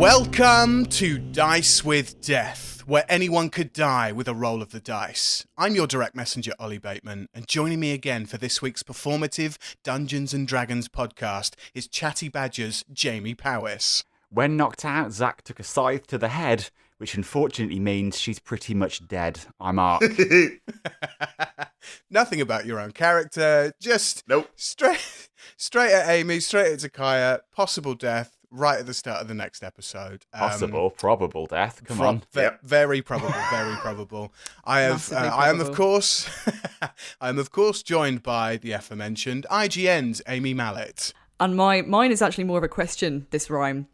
Welcome to Dice with Death, where anyone could die with a roll of the dice. I'm your direct messenger, Ollie Bateman, and joining me again for this week's performative Dungeons & Dragons podcast is Chatty Badger's Jamie Powis. When knocked out, Zach took a scythe to the head, which unfortunately means she's pretty much dead. I'm Aark. Nothing about your own character, just Nope. straight at Amy, straight at Zakaya, possible death right at the start of the next episode. Probable death. Come on. Very probable, very probable. I am of course joined by the aforementioned IGN's Amy Mallet. And mine is actually more of a question, this rhyme.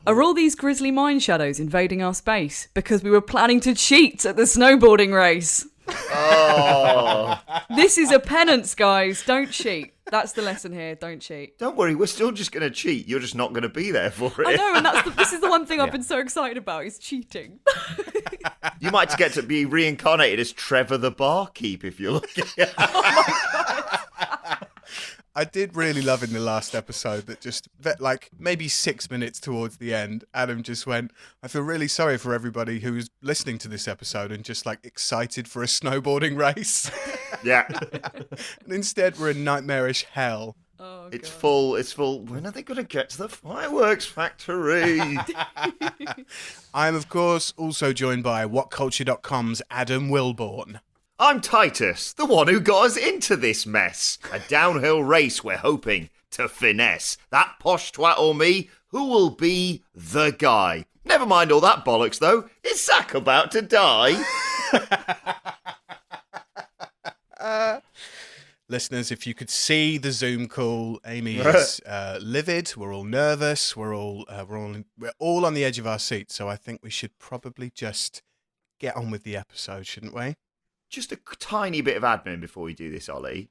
Are all these grisly mind shadows invading our space because we were planning to cheat at the snowboarding race? Oh. This is a penance, guys. Don't cheat. That's the lesson here. Don't cheat. Don't worry, we're still just going to cheat. You're just not going to be there for it. I know, and this is the one thing I've been so excited about, is cheating. You might get to be reincarnated as Trevor the barkeep if you're lucky. I did really love in the last episode that just like maybe 6 minutes towards the end, Adam just went, I feel really sorry for everybody who's listening to this episode and just like excited for a snowboarding race. Yeah. And instead we're in nightmarish hell. Oh, It's God. full. When are they going to get to the fireworks factory? I'm of course also joined by WhatCulture.com's Adam Wilborn. I'm Titus, the one who got us into this mess. A downhill race we're hoping to finesse. That posh twat or me, who will be the guy? Never mind all that bollocks, though. Is Zach about to die? Listeners, if you could see the Zoom call, Amy is livid. We're all nervous. We're all on the edge of our seats. So I think we should probably just get on with the episode, shouldn't we? Just a tiny bit of admin before we do this, Ollie.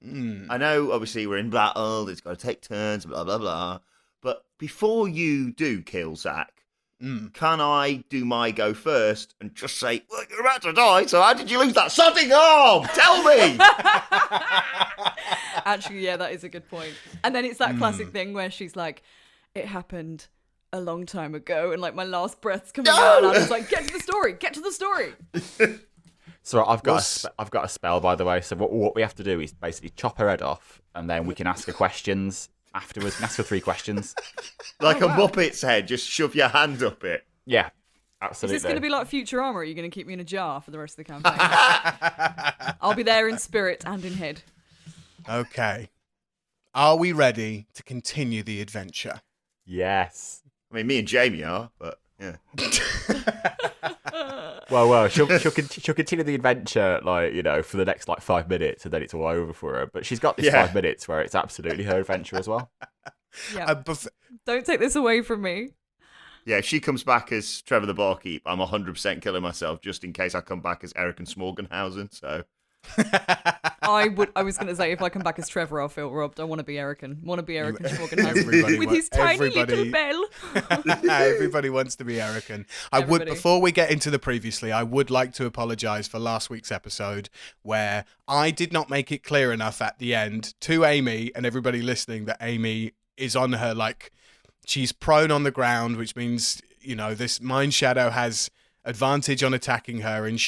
I know, obviously, we're in battle. It's got to take turns, blah, blah, blah. But before you do kill Zach, can I do my go first and just say, well, you're about to die, so how did you lose that sodding arm? Tell me! Actually, yeah, that is a good point. And then it's that classic thing where she's like, it happened a long time ago, and like my last breath's coming out, and I'm just like, get to the story. So I've got a spell, by the way. So what we have to do is basically chop her head off, and then we can ask her questions afterwards. We can ask her 3 questions. Like a Muppet's head, just shove your hand up it. Yeah, absolutely. Is this going to be like Futurama, or are you going to keep me in a jar for the rest of the campaign? I'll be there in spirit and in head. Okay. Are we ready to continue the adventure? Yes. I mean, me and Jamie are, but yeah. Well, she'll continue the adventure, like, you know, for the next like 5 minutes, and then it's all over for her. But she's got this 5 minutes where it's absolutely her adventure as well. Yeah. Don't take this away from me. Yeah, if she comes back as Trevor the barkeep, I'm 100% killing myself just in case I come back as Eric and Smorgenhausen, so... I was going to say, if I come back as Trevor, I'll feel robbed. I want to be Eric and Schmorgenhausen with his tiny little bell. Everybody wants to be Erican. Before we get into the previously, I would like to apologise for last week's episode where I did not make it clear enough at the end to Amy and everybody listening that Amy is on her, like, she's prone on the ground, which means, you know, this mind shadow has advantage on attacking her, and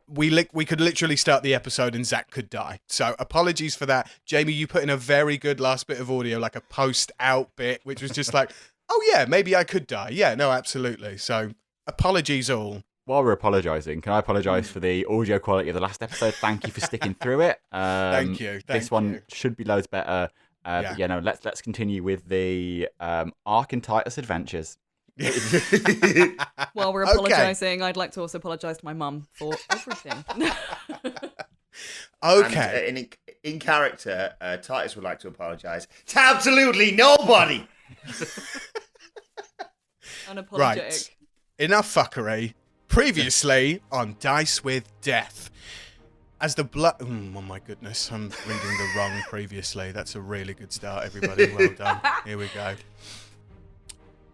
we could literally start the episode and Zach could die. So apologies for that. Jamie, you put in a very good last bit of audio, like a post-out bit, which was just like, oh yeah, maybe I could die. Yeah, no, absolutely. So apologies all. While we're apologising, can I apologise for the audio quality of the last episode? Thank you for sticking through it. Thank you. This one should be loads better. But yeah, no, let's continue with the Aark and Titus adventures. While we're apologising, I'd like to also apologise to my mum for everything. Okay. And, in character, Titus would like to apologise to absolutely nobody. Unapologetic. Right. Enough fuckery. Previously on Dice with Death. As the blood... Oh my goodness, I'm reading the wrong previously. That's a really good start, everybody. Well done. Here we go.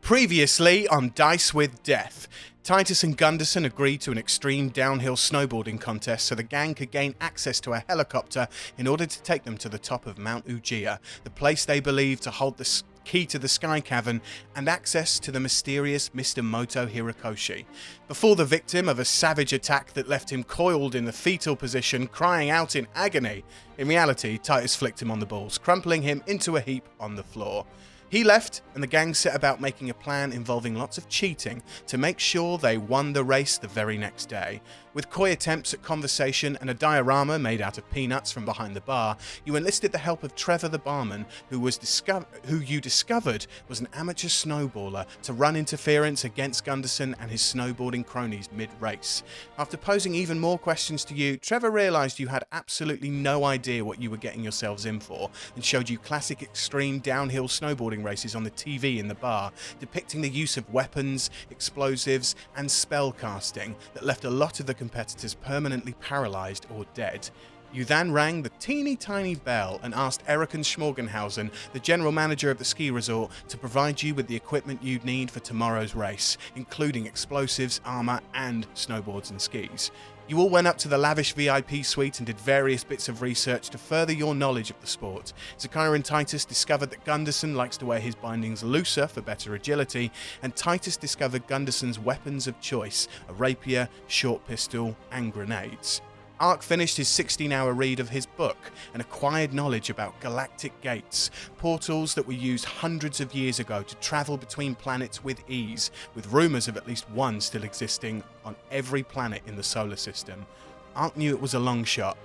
Previously on Dice with Death, Titus and Gunderson agreed to an extreme downhill snowboarding contest so the gang could gain access to a helicopter in order to take them to the top of Mount Ujiea, the place they believed to hold the key to the Sky Cavern, and access to the mysterious Mr. Moto Hirakoshi. Before the victim of a savage attack that left him coiled in the fetal position, crying out in agony. In reality, Titus flicked him on the balls, crumpling him into a heap on the floor. He left, and the gang set about making a plan involving lots of cheating to make sure they won the race the very next day. With coy attempts at conversation and a diorama made out of peanuts from behind the bar, you enlisted the help of Trevor the barman, who you discovered was an amateur snowballer, to run interference against Gunderson and his snowboarding cronies mid-race. After posing even more questions to you, Trevor realised you had absolutely no idea what you were getting yourselves in for, and showed you classic extreme downhill snowboarding races on the TV in the bar, depicting the use of weapons, explosives, and spell casting that left a lot of the competitors permanently paralysed or dead. You then rang the teeny tiny bell and asked Eriken Schmorgenhausen, the general manager of the ski resort, to provide you with the equipment you'd need for tomorrow's race, including explosives, armour, and snowboards and skis. You all went up to the lavish VIP suite and did various bits of research to further your knowledge of the sport. Zakaya and Titus discovered that Gunderson likes to wear his bindings looser for better agility, and Titus discovered Gunderson's weapons of choice, a rapier, short pistol, and grenades. Aark finished his 16-hour read of his book and acquired knowledge about galactic gates, portals that were used hundreds of years ago to travel between planets with ease, with rumours of at least one still existing on every planet in the solar system. Aark knew it was a long shot,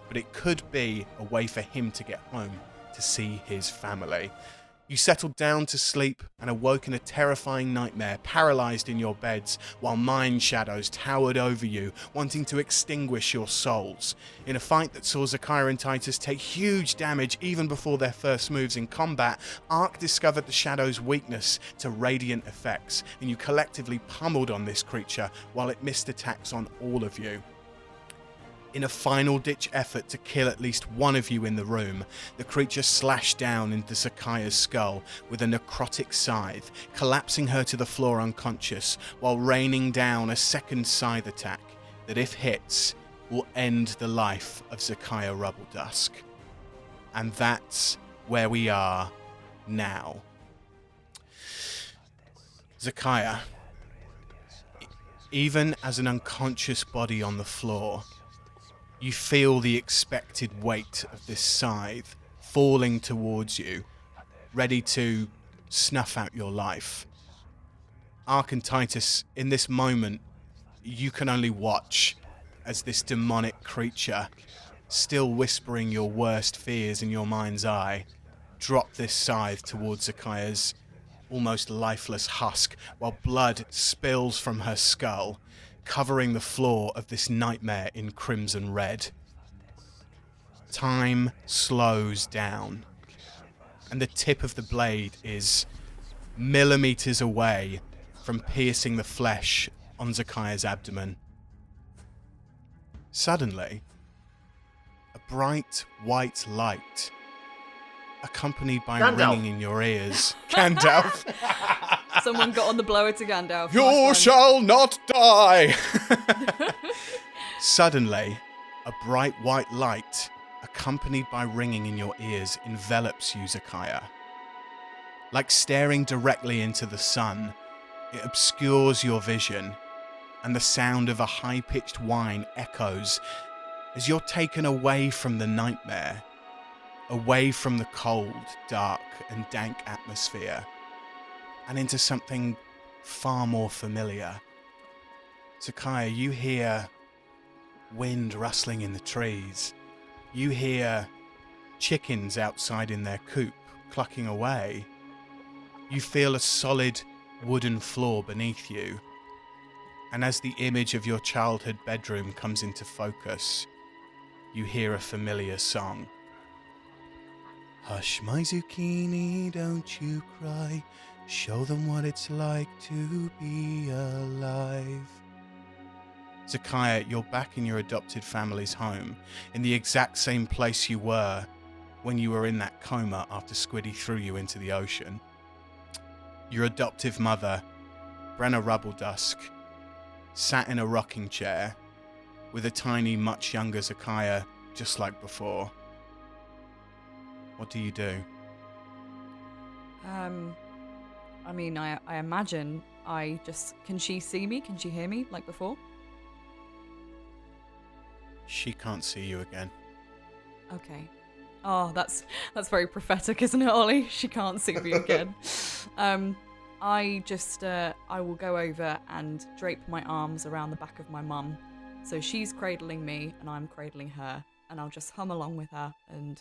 but it could be a way for him to get home to see his family. You settled down to sleep and awoke in a terrifying nightmare, paralysed in your beds, while mind shadows towered over you, wanting to extinguish your souls. In a fight that saw Zakaya and Titus take huge damage even before their first moves in combat, Aark discovered the shadow's weakness to radiant effects, and you collectively pummeled on this creature while it missed attacks on all of you. In a final-ditch effort to kill at least one of you in the room, the creature slashed down into Zakaya's skull with a necrotic scythe, collapsing her to the floor unconscious, while raining down a second scythe attack that, if hits, will end the life of Zakaya Rubbledusk. And that's where we are now. Zakaya, even as an unconscious body on the floor, you feel the expected weight of this scythe falling towards you, ready to snuff out your life. Aark and Titus, in this moment, you can only watch as this demonic creature, still whispering your worst fears in your mind's eye, drop this scythe towards Zakaya's almost lifeless husk, while blood spills from her skull, covering the floor of this nightmare in crimson red. Time slows down, and the tip of the blade is millimeters away from piercing the flesh on Zakaya's abdomen. Suddenly, a bright white light, accompanied by ringing in your ears. Gandalf. Someone got on the blower to Gandalf. You shall not die! Suddenly, a bright white light, accompanied by ringing in your ears, envelops you, Zakaya. Like staring directly into the sun, it obscures your vision, and the sound of a high-pitched whine echoes as you're taken away from the nightmare, away from the cold, dark, and dank atmosphere, and into something far more familiar. Zakaya, you hear wind rustling in the trees. You hear chickens outside in their coop clucking away. You feel a solid wooden floor beneath you. And as the image of your childhood bedroom comes into focus, you hear a familiar song. Hush, my zucchini, don't you cry. Show them what it's like to be alive. Zakaya, you're back in your adopted family's home, in the exact same place you were when you were in that coma after Squiddy threw you into the ocean. Your adoptive mother, Brenna Rubbledusk, sat in a rocking chair with a tiny, much younger Zakaya, just like before. What do you do? I mean, I imagine can she see me? Can she hear me like before? She can't see you again. Okay. Oh, that's very prophetic, isn't it, Ollie? She can't see me again. I will go over and drape my arms around the back of my mum. So she's cradling me and I'm cradling her, and I'll just hum along with her and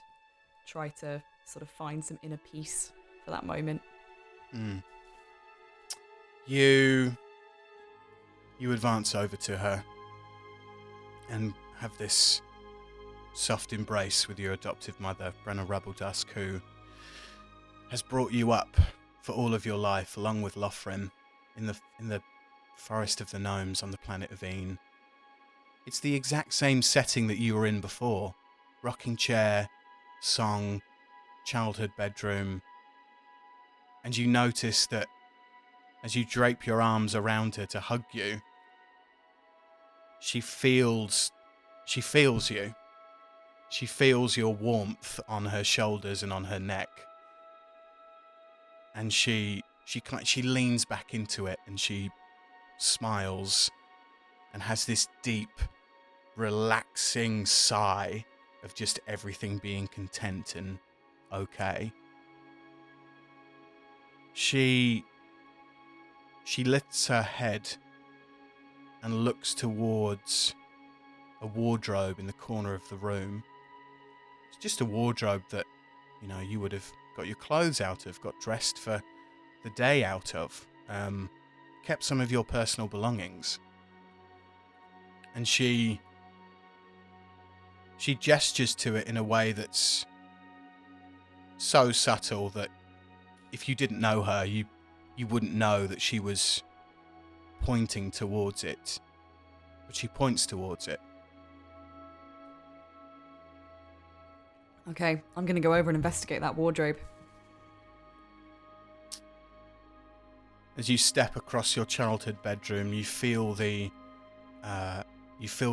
try to sort of find some inner peace for that moment. You advance over to her and have this soft embrace with your adoptive mother, Brenna Rubbledusk, who has brought you up for all of your life, along with Lothrim, in the Forest of the Gnomes on the planet of Een. It's the exact same setting that you were in before. Rocking chair, song, childhood bedroom. And you notice that as you drape your arms around her to hug you, she feels you. She feels your warmth on her shoulders and on her neck. And she leans back into it and she smiles and has this deep, relaxing sigh of just everything being content and okay. She lifts her head and looks towards a wardrobe in the corner of the room. It's just a wardrobe that, you would have got your clothes out of, got dressed for the day out of, kept some of your personal belongings. And she gestures to it in a way that's so subtle that if you didn't know her, you wouldn't know that she was pointing towards it. But she points towards it. Okay, I'm going to go over and investigate that wardrobe. As you step across your childhood bedroom, you feel the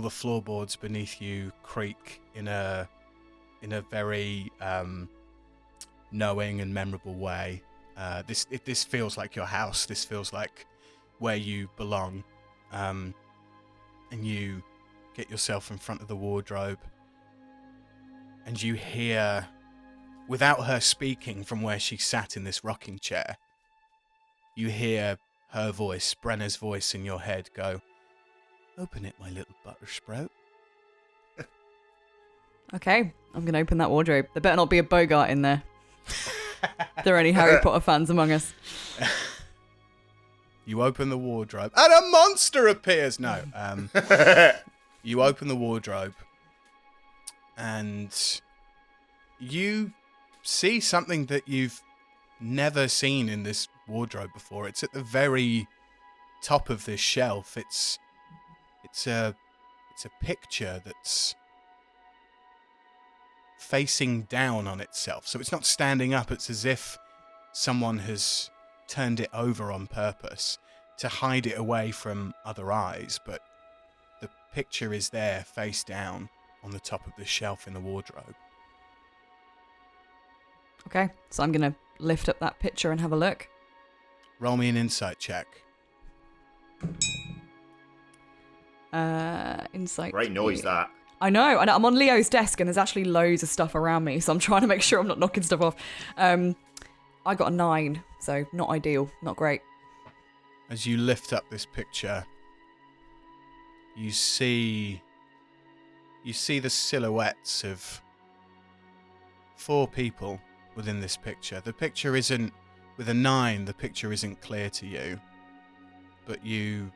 floorboards beneath you creak in a very knowing and memorable way. This feels like your house. This feels like where you belong. And you get yourself in front of the wardrobe. And you hear, without her speaking from where she sat in this rocking chair, you hear her voice, Brenna's voice in your head go, "Open it, my little butter sprout." Okay, I'm going to open that wardrobe. There better not be a Bogart in there. There are any Harry Potter fans among us. You open the wardrobe, and a monster appears! No. You open the wardrobe, and you see something that you've never seen in this wardrobe before. It's at the very top of this shelf. It's a picture that's facing down on itself. So it's not standing up. It's as if someone has turned it over on purpose to hide it away from other eyes. But the picture is there face down on the top of the shelf in the wardrobe. Okay, so I'm going to lift up that picture and have a look. Roll me an insight check. Insight. Great noise, that. I know. I'm on Leo's desk and there's actually loads of stuff around me, so I'm trying to make sure I'm not knocking stuff off. I got a 9, so not ideal, not great. As you lift up this picture, you see the silhouettes of 4 people within this picture. The picture isn't, with a 9, the picture isn't clear to you, but you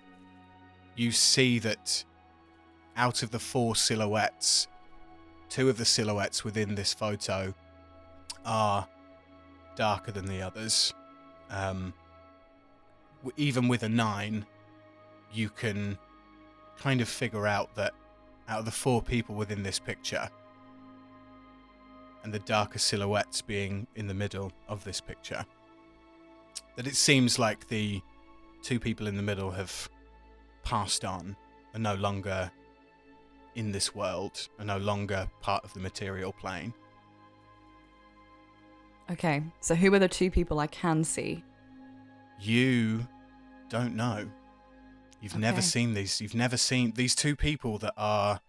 see that out of the 4 silhouettes, 2 of the silhouettes within this photo are darker than the others. Even with a 9, you can kind of figure out that out of the 4 people within this picture, and the darker silhouettes being in the middle of this picture, that it seems like the 2 people in the middle have passed on, are no longer in this world, are no longer part of the material plane. Okay, so who are the two people I can see? You don't know. You've never seen these. You've never seen these two people that are.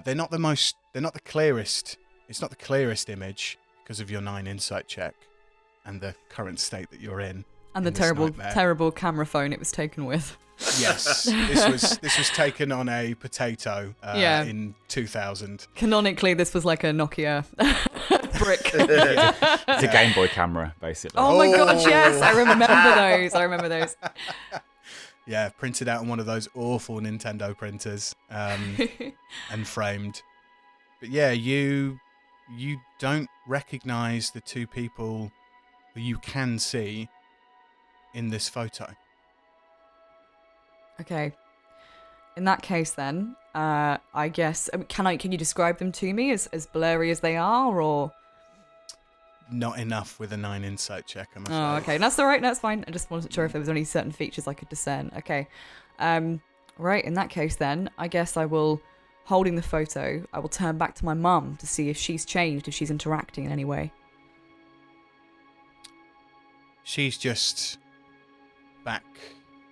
They're not the clearest. It's not the clearest image because of your 9 insight check and the current state that you're in. And the terrible camera phone it was taken with. Yes, this was taken on a potato in 2000. Canonically, this was like a Nokia brick. It's a Game Boy camera, basically. Oh my god, yes, I remember those. Yeah, printed out on one of those awful Nintendo printers, and framed. But yeah, you don't recognize the two people who you can see in this photo. Okay. In that case, then, I guess can you describe them to me as blurry as they are, or not enough with a 9 insight check? I'm afraid. Oh, okay, that's all right. That's fine. I just wasn't sure if there was any certain features I could discern. Okay, right. In that case, then, I guess I will, holding the photo, I will turn back to my mum to see if she's changed, if she's interacting in any way. She's just back,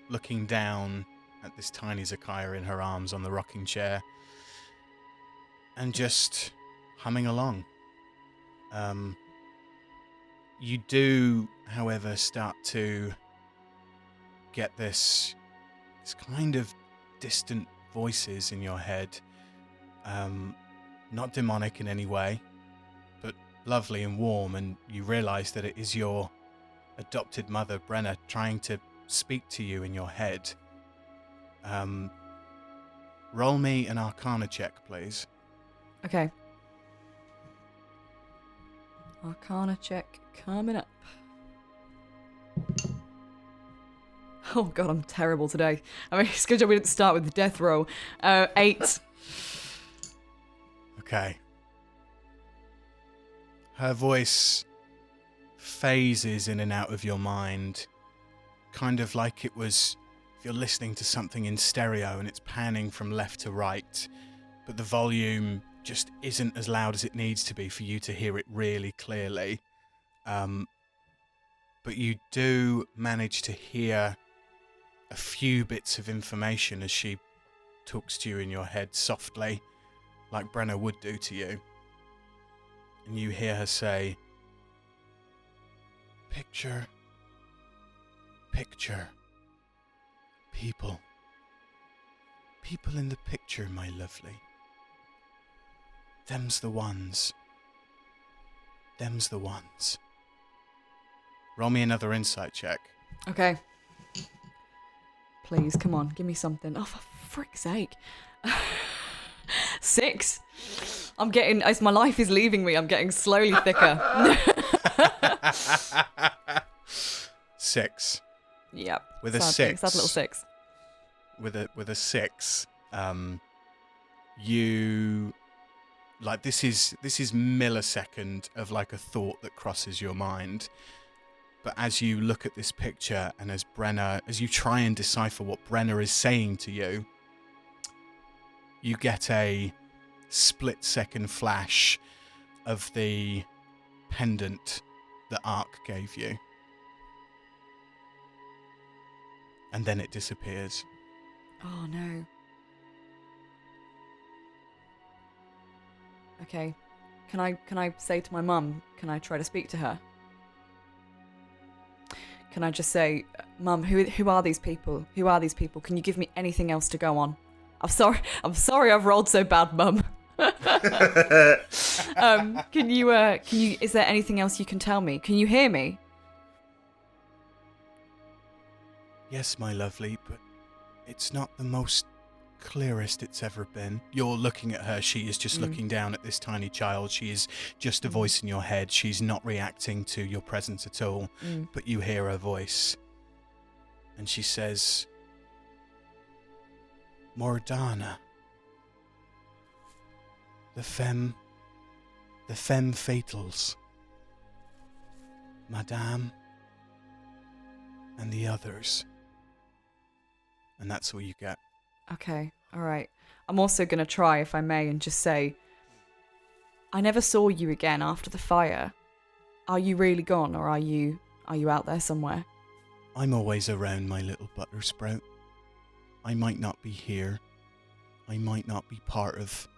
looking down at this tiny Zakaya in her arms on the rocking chair and just humming along. You do, however, start to get this kind of distant voices in your head. Not demonic in any way, but lovely and warm, and you realise that it is your adopted mother, Brenna, trying to speak to you in your head. Roll me an Arcana check, please. Okay. Arcana check coming up. Oh god, I'm terrible today. I mean, it's good job we didn't start with the death roll. 8. Okay. Her voice phases in and out of your mind, kind of like it was if you're listening to something in stereo and it's panning from left to right, but the volume just isn't as loud as it needs to be for you to hear it really clearly. But you do manage to hear a few bits of information as she talks to you in your head softly, like Brenna would do to you. And you hear her say, Picture, people in the picture, my lovely. Them's the ones. Roll me another insight check. Okay. Please, come on, give me something. Oh, for frick's sake. 6. I'm getting, as my life is leaving me, I'm getting slowly thicker. 6. Yep. With a 6. Sad little 6. With a 6, you, like, this is millisecond of like a thought that crosses your mind. But as you look at this picture and as you try and decipher what Brenna is saying to you, you get a split-second flash of the pendant that Aark gave you. And then it disappears. Oh no. Okay. Can I say to my mum, can I try to speak to her? Can I just say, Mum, who are these people? Who are these people? Can you give me anything else to go on? I'm sorry I've rolled so bad, Mum. Can you is there anything else you can tell me? Can you hear me? Yes, my lovely, but it's not the most clearest it's ever been. You're looking at her, she is just looking down at this tiny child. She is just a voice in your head. She's not reacting to your presence at all, but you hear her voice. And she says, Mordana, the femme fatals, Madame, and the others. And that's all you get. Okay, all right. I'm also going to try, if I may, and just say, I never saw you again after the fire. are you really gone, or are you out there somewhere? I'm always around, my little butter sprout. I might not be here. I might not be part of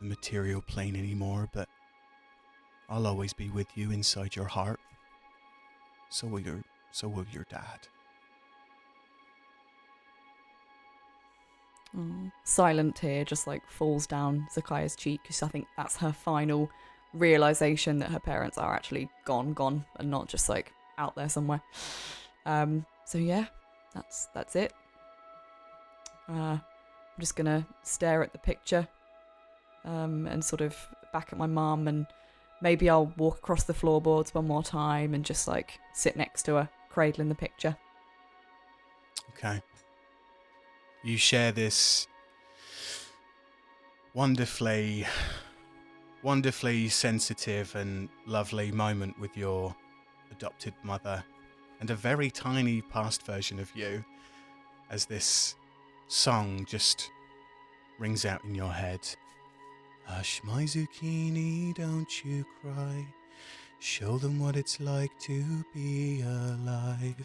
the material plane anymore, but I'll always be with you inside your heart. So will your dad. Silent tear just like falls down Zakia's cheek, because I think that's her final realization that her parents are actually gone, and not just like out there somewhere. So yeah, that's it. I'm just gonna stare at the picture, and sort of back at my mum, and maybe I'll walk across the floorboards one more time and just like sit next to her, cradling the picture. Okay. You share this wonderfully sensitive and lovely moment with your adopted mother and a very tiny past version of you, as this song just rings out in your head. Hush, my zucchini, don't you cry. Show them what it's like to be alive.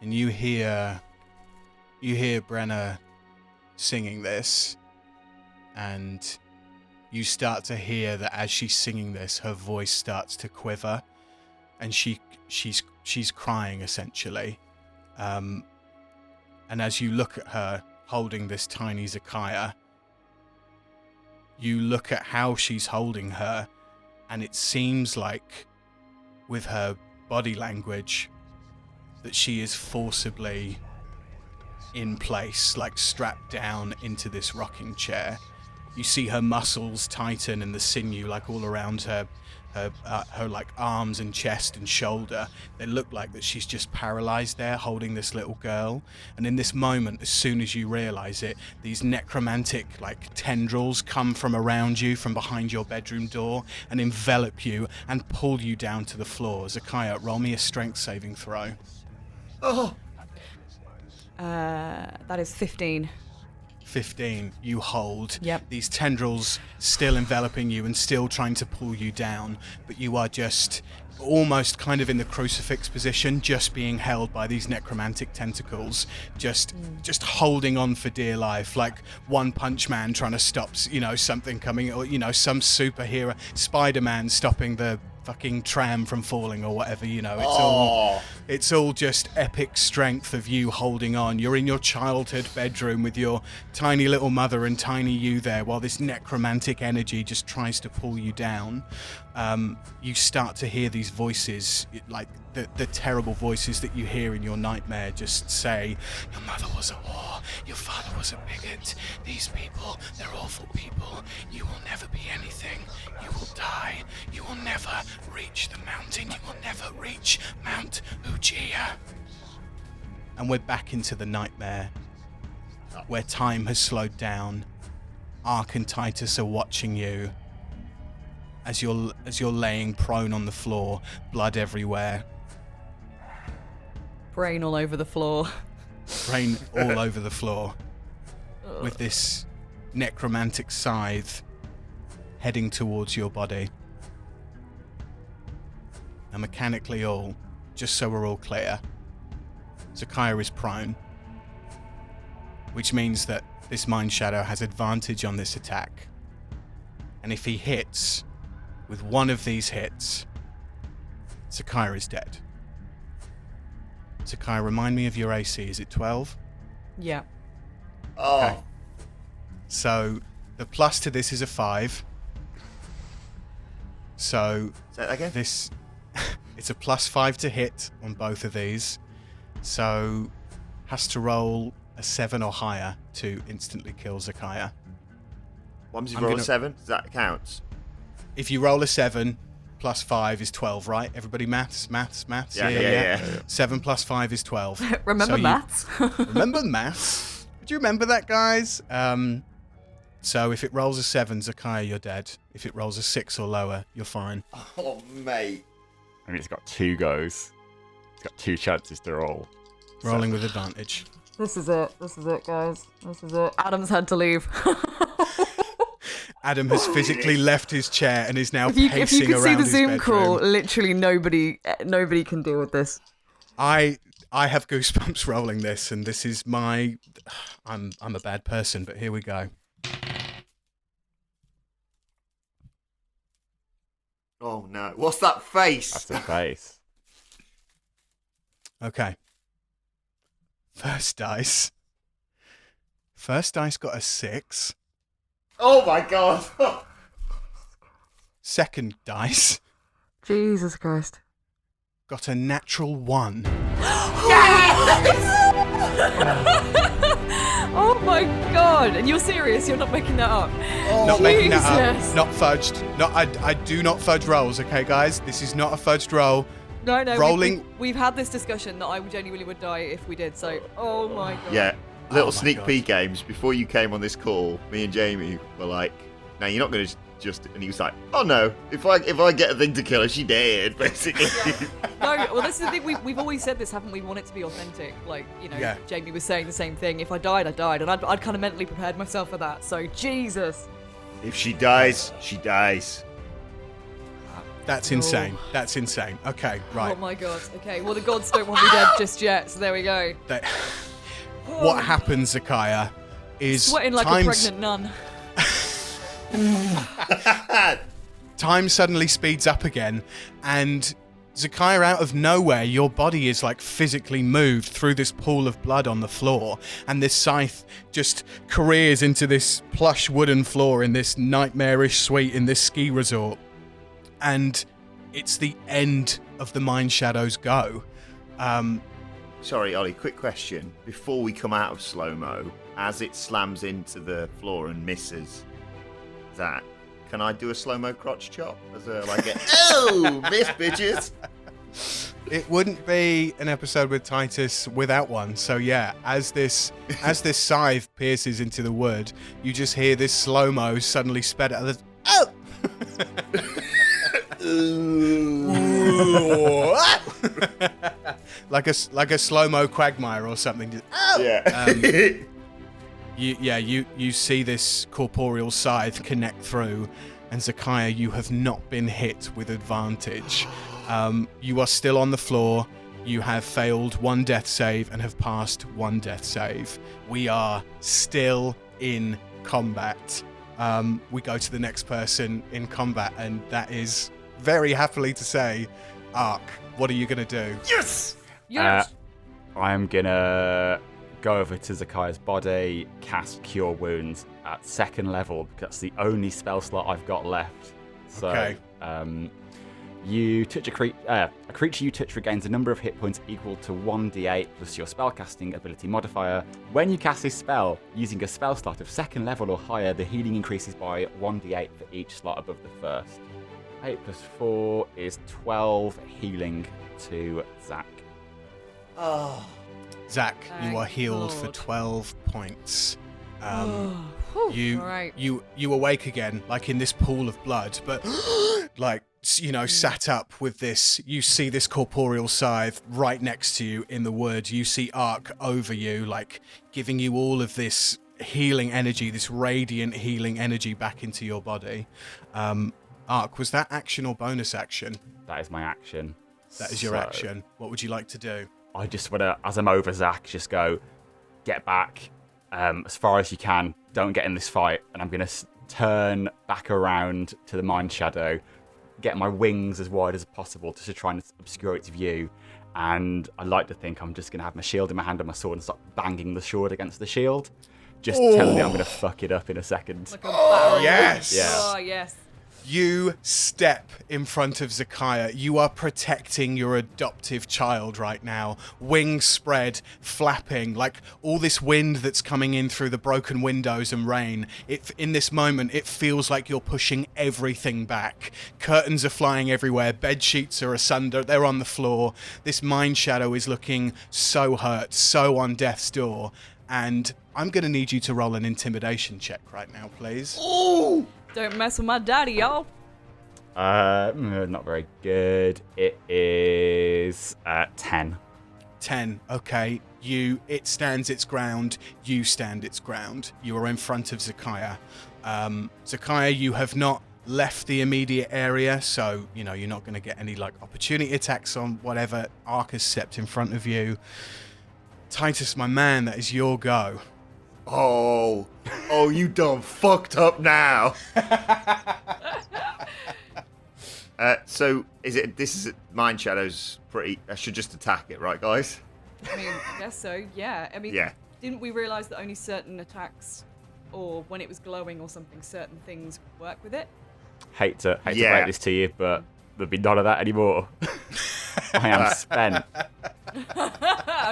And you hear Brenna singing this, and you start to hear that as she's singing this, her voice starts to quiver, and she's crying essentially. And as you look at her holding this tiny Zakiah, you look at how she's holding her, and it seems like with her body language that she is forcibly in place, like strapped down into this rocking chair. You see her muscles tighten and the sinew like all around her like arms and chest and shoulder. They look like that she's just paralyzed there holding this little girl. And in this moment, as soon as you realize it, these necromantic like tendrils come from around you, from behind your bedroom door, and envelop you and pull you down to the floor. Zakiah, roll me a strength saving throw. Oh! That is 15. 15. You hold. Yep. These tendrils still enveloping you and still trying to pull you down, but you are just almost kind of in the crucifix position, just being held by these necromantic tentacles, just holding on for dear life, like One Punch Man trying to stop, something coming, or some superhero, Spider-Man stopping the fucking tram from falling or whatever. It's all just epic strength of you holding on. You're in your childhood bedroom with your tiny little mother and tiny you there, while this necromantic energy just tries to pull you down. You start to hear these voices, like the terrible voices that you hear in your nightmare, just say, your mother was a whore, your father was a bigot, these people, they're awful people, you will never be anything, you will die, you will never reach the mountain, you will never reach Mount Ujiea. And we're back into the nightmare, where time has slowed down. Aark and Titus are watching you as you're laying prone on the floor, blood everywhere. Brain all over the floor. Brain all over the floor. With this necromantic scythe heading towards your body. Now mechanically just so we're all clear, Zakiah is prone, which means that this Mind Shadow has advantage on this attack. And if he hits with one of these hits, Zakiah is dead. Zakiah, remind me of your AC. Is it 12? Yeah. Oh. Okay. So the plus to this is a 5. So say that again? It's a +5 to hit on both of these. So has to roll a 7 or higher to instantly kill Zakiah. What happens if you roll a 7? Does that count? If you roll a 7, +5 is 12, right? Everybody maths? Yeah. 7 + 5 is 12. Remember maths? Remember maths? Do you remember that, guys? So if it rolls a 7, Zakiah, you're dead. If it rolls a 6 or lower, you're fine. Oh, mate. I mean, it's got 2 goes. It's got 2 chances to roll. Rolling with advantage. This is it, guys. This is it. Adam's had to leave. Adam has physically left his chair and is now if you pacing could see around the his Zoom bedroom. call, literally nobody can deal with this. I have goosebumps rolling this, and this is my... I'm a bad person, but here we go. Oh no! What's that face? That's a face. Okay. First dice got a 6. Oh my god! Second dice Jesus Christ. got a natural 1. Oh my god! And you're serious? You're not making that up? Not making that Jesus. up. Not fudged. I do not fudge rolls, okay, guys? This is not a fudged roll. No. Rolling. We've had this discussion that I genuinely would die if we did. So, oh my god. Yeah, little my sneak God. peek games. Before you came on this call, me and Jamie were like, "No, you're not going to just." And he was like, "Oh no, if I get a thing to kill her, she dead." Basically. No, well, this is the thing. We've always said this, haven't we? We want it to be authentic. Like, Yeah. Jamie was saying the same thing. If I died, I died, and I'd kind of mentally prepared myself for that. So, Jesus. If she dies, she dies. That's insane. That's insane. Okay, right. Oh my god. Okay. Well, the gods don't want me dead just yet. So there we go. What happens, Zakaya, is Sweating like a pregnant nun. time suddenly speeds up again, and Zakaya, out of nowhere, your body is like physically moved through this pool of blood on the floor, and this scythe just careers into this plush wooden floor in this nightmarish suite in this ski resort. And it's the end of the Mind Shadow's go. Sorry, Ollie, quick question. Before we come out of slow-mo, as it slams into the floor and misses Zach, can I do a slow-mo crotch chop? As a, oh, miss, bitches. It wouldn't be an episode with Titus without one. So yeah, as this scythe pierces into the wood, you just hear this slow-mo suddenly sped out. Oh! like a slow-mo quagmire or something. Just, Yeah. You see this corporeal scythe connect through, and Zakaya, you have not been hit with advantage. You are still on the floor. You have failed one death save and have passed one death save. We are still in combat. We go to the next person in combat, and that is very happily to say, Aark. What are you going to do? Yes! I'm going to go over to Zakaya's body, cast Cure Wounds at 2nd level, because that's the only spell slot I've got left. So, Okay. You touch a creature you touch regains a number of hit points equal to 1d8 plus your spellcasting ability modifier. When you cast this spell using a spell slot of 2nd level or higher, the healing increases by 1d8 for each slot above the first. 8 plus 4 is 12 healing to Zach. Oh. Zach, you Thank are healed for God. 12 points. Whew, all right. You awake again, like in this pool of blood, but like, sat up with this. You see this corporeal scythe right next to you in the wood. You see Aark over you, like giving you all of this healing energy, this radiant healing energy back into your body. Aark, was that action or bonus action? That is my action. That is your action. What would you like to do? I just want to, as I'm over Zach, just go, get back as far as you can. Don't get in this fight. And I'm going to turn back around to the Mind Shadow, get my wings as wide as possible just to try and obscure its view. And I like to think I'm just going to have my shield in my hand and my sword and start banging the sword against the shield. Just telling me I'm going to fuck it up in a second. Like a battering yes! Yeah. Oh, yes. You step in front of Zakaya. You are protecting your adoptive child right now. Wings spread, flapping, like all this wind that's coming in through the broken windows and rain. In this moment, it feels like you're pushing everything back. Curtains are flying everywhere. Bed sheets are asunder. They're on the floor. This Mind Shadow is looking so hurt, so on death's door. And I'm going to need you to roll an intimidation check right now, please. Ooh! Don't mess with my daddy, y'all. Not very good. It is 10. 10. Okay. It stands its ground. You stand its ground. You are in front of Zakaya. Zakaya, you have not left the immediate area, so you're not going to get any opportunity attacks on whatever Aark has stepped in front of you. Titus, my man, that is your go. Oh, you done fucked up now. So this is Mind Shadow's pretty. I should just attack it, right, guys? I mean, I guess so. Yeah. I mean, yeah. Didn't we realise that only certain attacks, or when it was glowing or something, certain things work with it? Hate to break this to you, but there'll be none of that anymore. I am spent.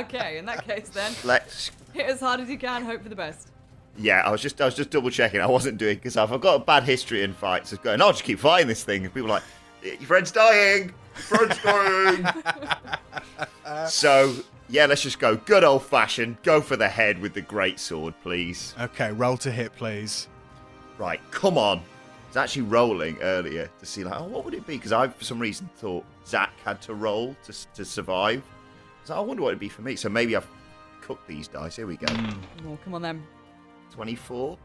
Okay, in that case then, Let's hit as hard as you can. Hope for the best. Yeah, I was just double checking. I wasn't doing because I've got a bad history in fights of going. I'll just keep fighting this thing, and people are like, your friend's dying. Your friend's dying. So yeah, let's just go good old fashioned. Go for the head with the great sword, please. Okay, roll to hit, please. Right, come on. I was actually rolling earlier to see what would it be? Because I, for some reason, thought Zach had to roll to survive. So I wonder what it'd be for me. So maybe I've cooked these dice. Here we go. Oh, come on then. 24.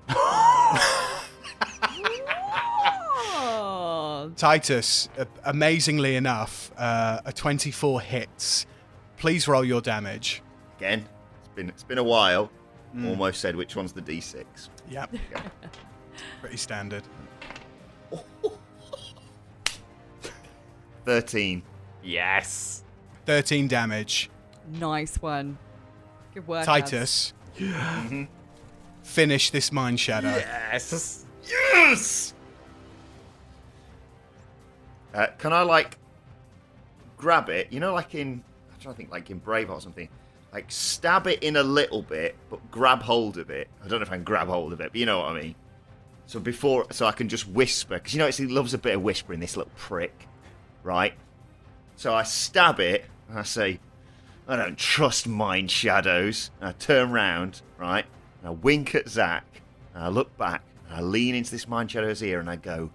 Oh. Titus, amazingly enough, a 24 hits. Please roll your damage. Again, it's been a while. Almost said which one's the D6. Yep. Okay. Pretty standard. 13. Yes. 13 damage. Nice one. Good work, Titus, finish this Mind Shadow. Yes. Yes! Can I, grab it? I'm trying to think, in Braveheart or something. Stab it in a little bit, but grab hold of it. I don't know if I can grab hold of it, but you know what I mean. So I can just whisper, because he loves a bit of whispering, this little prick, right? So I stab it, and I say, I don't trust Mind Shadows. And I turn round, right? And I wink at Zach, and I look back, and I lean into this Mind Shadow's ear, and I go,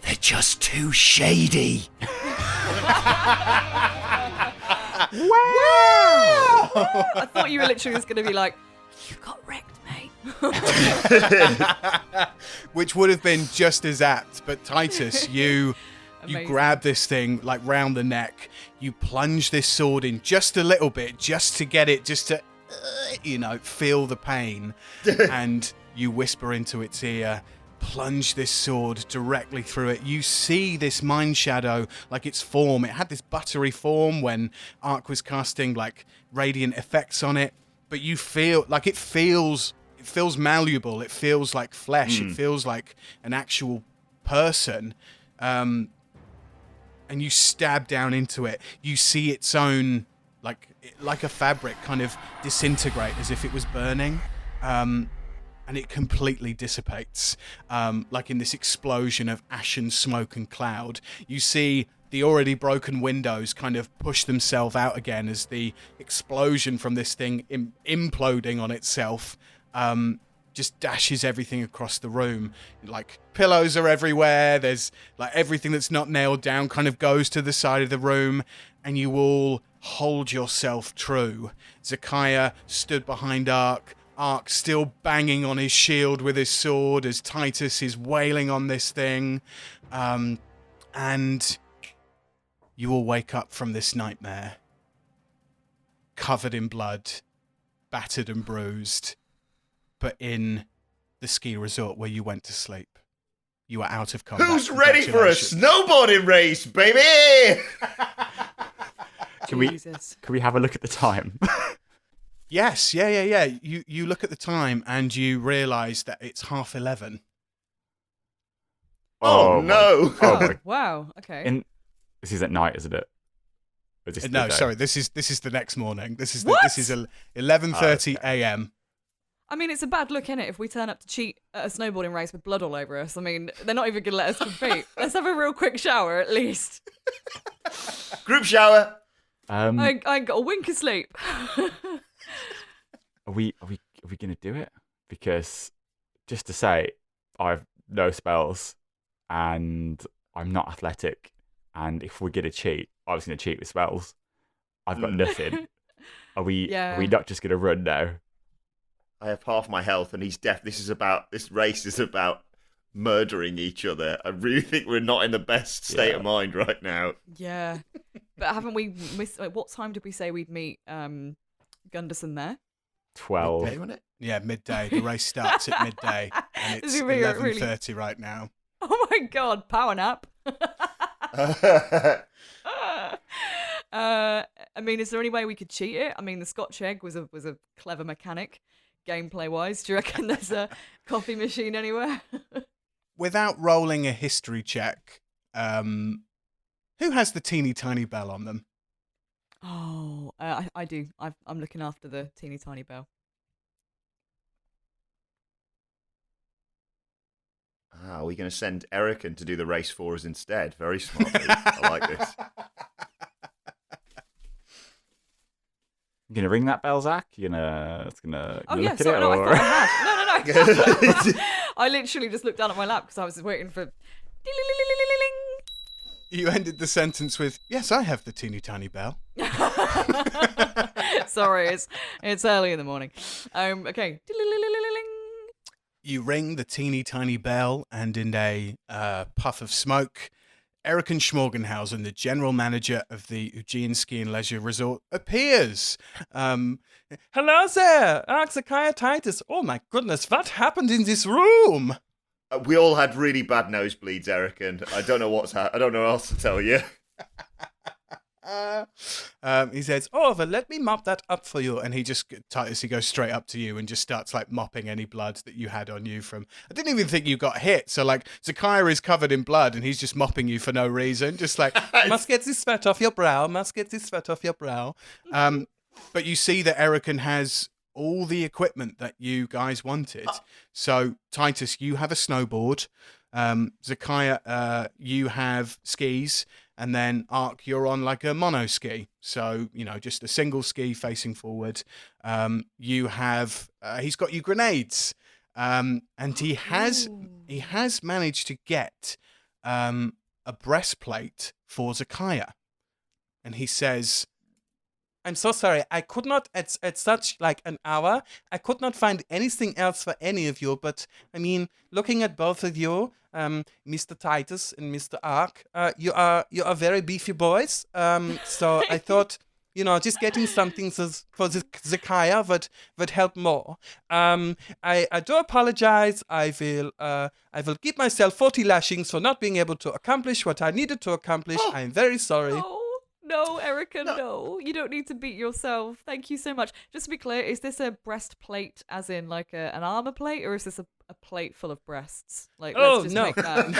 they're just too shady. Wow! I thought you were literally just going to be like, you got wrecked, mate. Which would have been just as apt, but Titus, you Amazing. grab this thing round the neck, you plunge this sword in just a little bit, just to get it, just to, feel the pain, and you whisper into its ear, plunge this sword directly through it. You see this Mind Shadow, its form. It had this buttery form when Aark was casting radiant effects on it, but you feel it feels malleable. It feels like flesh. It feels like an actual person. And you stab down into it. You see its own like a fabric kind of disintegrate as if it was burning. And it completely dissipates, in this explosion of ashen smoke and cloud. You see the already broken windows kind of push themselves out again as the explosion from this thing imploding on itself just dashes everything across the room. Pillows are everywhere. There's everything that's not nailed down kind of goes to the side of the room, and you all hold yourself true. Zakaya stood behind Aark still banging on his shield with his sword as Titus is wailing on this thing. And you all wake up from this nightmare, covered in blood, battered and bruised, but in the ski resort where you went to sleep. You are out of combat. Who's ready for a snowboarding race, baby? Can we have a look at the time? Yes, yeah. You look at the time and you realise that it's 11:30. Oh no! Oh, wow. Okay. This is at night, isn't it? No, sorry. This is the next morning. This is 11:30 a.m. I mean, it's a bad look, innit, if we turn up to cheat at a snowboarding race with blood all over us. I mean, they're not even going to let us compete. Let's have a real quick shower, at least. Group shower. I ain't got a wink of sleep. Are we gonna do it? Because just to say, I have no spells and I'm not athletic. And if we're gonna cheat, I was gonna cheat with spells. I've got nothing. Are we not just gonna run now? I have half my health, and he's deaf. This race is about murdering each other. I really think we're not in the best state of mind right now. Yeah. But haven't we missed... what time did we say we'd meet Gunderson there? 12. Midday, wasn't it? Yeah, midday. The race starts at midday, and it's 11:30 right now. Oh my god, power nap. I mean, is there any way we could cheat it? I mean, the Scotch egg was a clever mechanic, gameplay wise. Do you reckon there's a coffee machine anywhere? Without rolling a history check, who has the teeny tiny bell on them? Oh, I do. I'm looking after the teeny tiny bell. Are we going to send Erican to do the race for us instead? Very smart move. I like this. You gonna ring that bell, Zach? You gonna Oh look yeah, at sorry, it, no, or... I thought I had. No. I literally just looked down at my lap because I was waiting for. You ended the sentence with, "Yes, I have the teeny tiny bell." Sorry, it's early in the morning. Okay. You ring the teeny tiny bell, and in a puff of smoke, Erican Schmorgenhausen, the general manager of the Ujiea Ski and Leisure Resort, appears. Hello there, Aark, Zychia, Titus. Oh my goodness, what happened in this room? We all had really bad nosebleeds, Erican. I don't know I don't know what else to tell you. He says, "Oh, well, let me mop that up for you." And Titus, he goes straight up to you and just starts like mopping any blood that you had on you from. I didn't even think you got hit. So like Zychia is covered in blood and he's just mopping you for no reason. Just like, must get this sweat off your brow. Must get this sweat off your brow. But you see that Erican has all the equipment that you guys wanted. So Titus, you have a snowboard. Zychia, you have skis. And then Aark, you're on like a mono ski. So, just a single ski facing forward. You have, he's got you grenades. And he has managed to get a breastplate for Zychia. And he says, "I'm so sorry. I could not, at such like an hour, I could not find anything else for any of you. But I mean, looking at both of you, Mr. Titus and Mr. Aark, you are very beefy boys. So I thought, just getting something for Zychia would help more. I do apologize. I will give myself 40 lashings for not being able to accomplish what I needed to accomplish. I'm very sorry." No, Erica, no. You don't need to beat yourself. Thank you so much. Just to be clear, is this a breastplate as in like an armor plate, or is this a plate full of breasts? Like, let's just make that.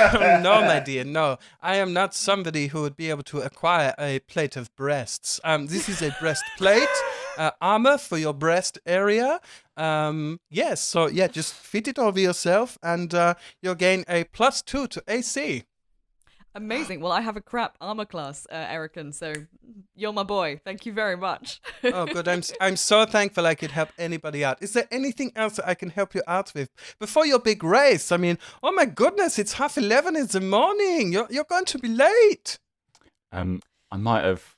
No, my dear, no. I am not somebody who would be able to acquire a plate of breasts. This is a breastplate, armor for your breast area. Yes, so yeah, just fit it over yourself and you'll gain a +2 to AC. Amazing. Well, I have a crap armor class, Erican, so you're my boy. Thank you very much. Oh, good. I'm so thankful I could help anybody out. Is there anything else that I can help you out with before your big race? I mean, oh my goodness, it's 11:30 in the morning. You're going to be late. I might have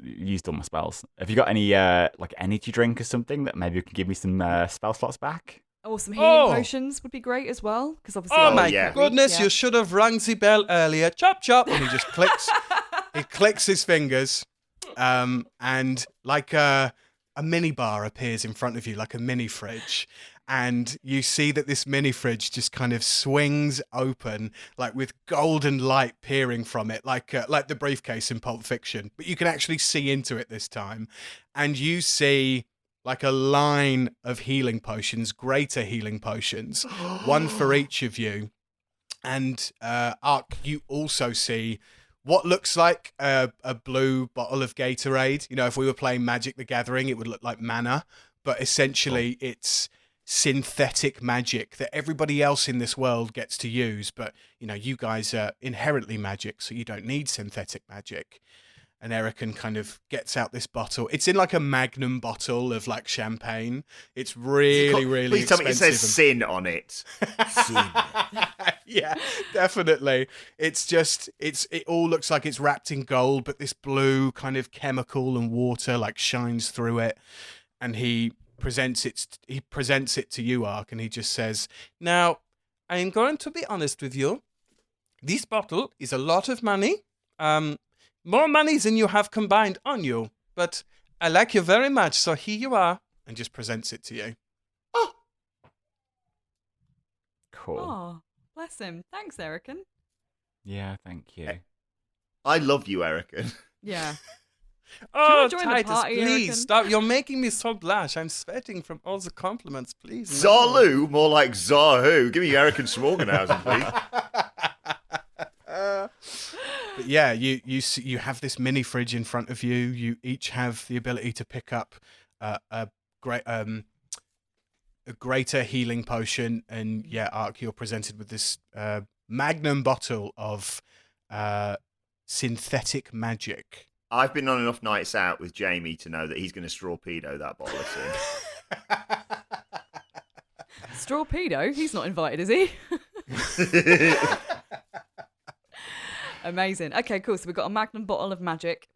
used all my spells. Have you got any like energy drink or something that maybe you can give me some spell slots back? Oh, some healing potions would be great as well, because obviously. Oh my goodness! Yeah. You should have rung the bell earlier. Chop chop, and he just clicks. He clicks his fingers, and like a mini bar appears in front of you, like a mini fridge, and you see that this mini fridge just kind of swings open, like with golden light peering from it, like the briefcase in Pulp Fiction. But you can actually see into it this time, and you see like a line of healing potions, greater healing potions, one for each of you. And Aark, you also see what looks like a blue bottle of Gatorade. If we were playing Magic the Gathering, it would look like mana, but essentially it's synthetic magic that everybody else in this world gets to use. But, you guys are inherently magic, so you don't need synthetic magic. And Erican kind of gets out this bottle. It's in like a magnum bottle of like champagne. It's really, really expensive. Please tell me it says sin on it. Sin. Yeah, definitely. It's just, it all looks like it's wrapped in gold, but this blue kind of chemical and water like shines through it. And he presents it to you, Aark, and he just says, "Now, I am going to be honest with you. This bottle is a lot of money, more money than you have combined on you. But I like you very much, so here you are," and just presents it to you. Oh, Cool. Oh, bless him. Thanks, Erican. Yeah, thank you. I love you, Erican. Yeah. Oh, join the Titus, party, please Erican? stop. You're making me so blush. I'm sweating from all the compliments. Please. no. Zarlu, more like Zahu. Give me Erican Smorgenhausen, please. But yeah, you have this mini fridge in front of you. You each have the ability to pick up a greater healing potion, and yeah, Aark, you're presented with this magnum bottle of synthetic magic. I've been on enough nights out with Jamie to know that he's going to strawpedo that bottle of sin. Strawpedo? He's not invited, is he? Amazing. Okay, cool. So we've got a magnum bottle of magic.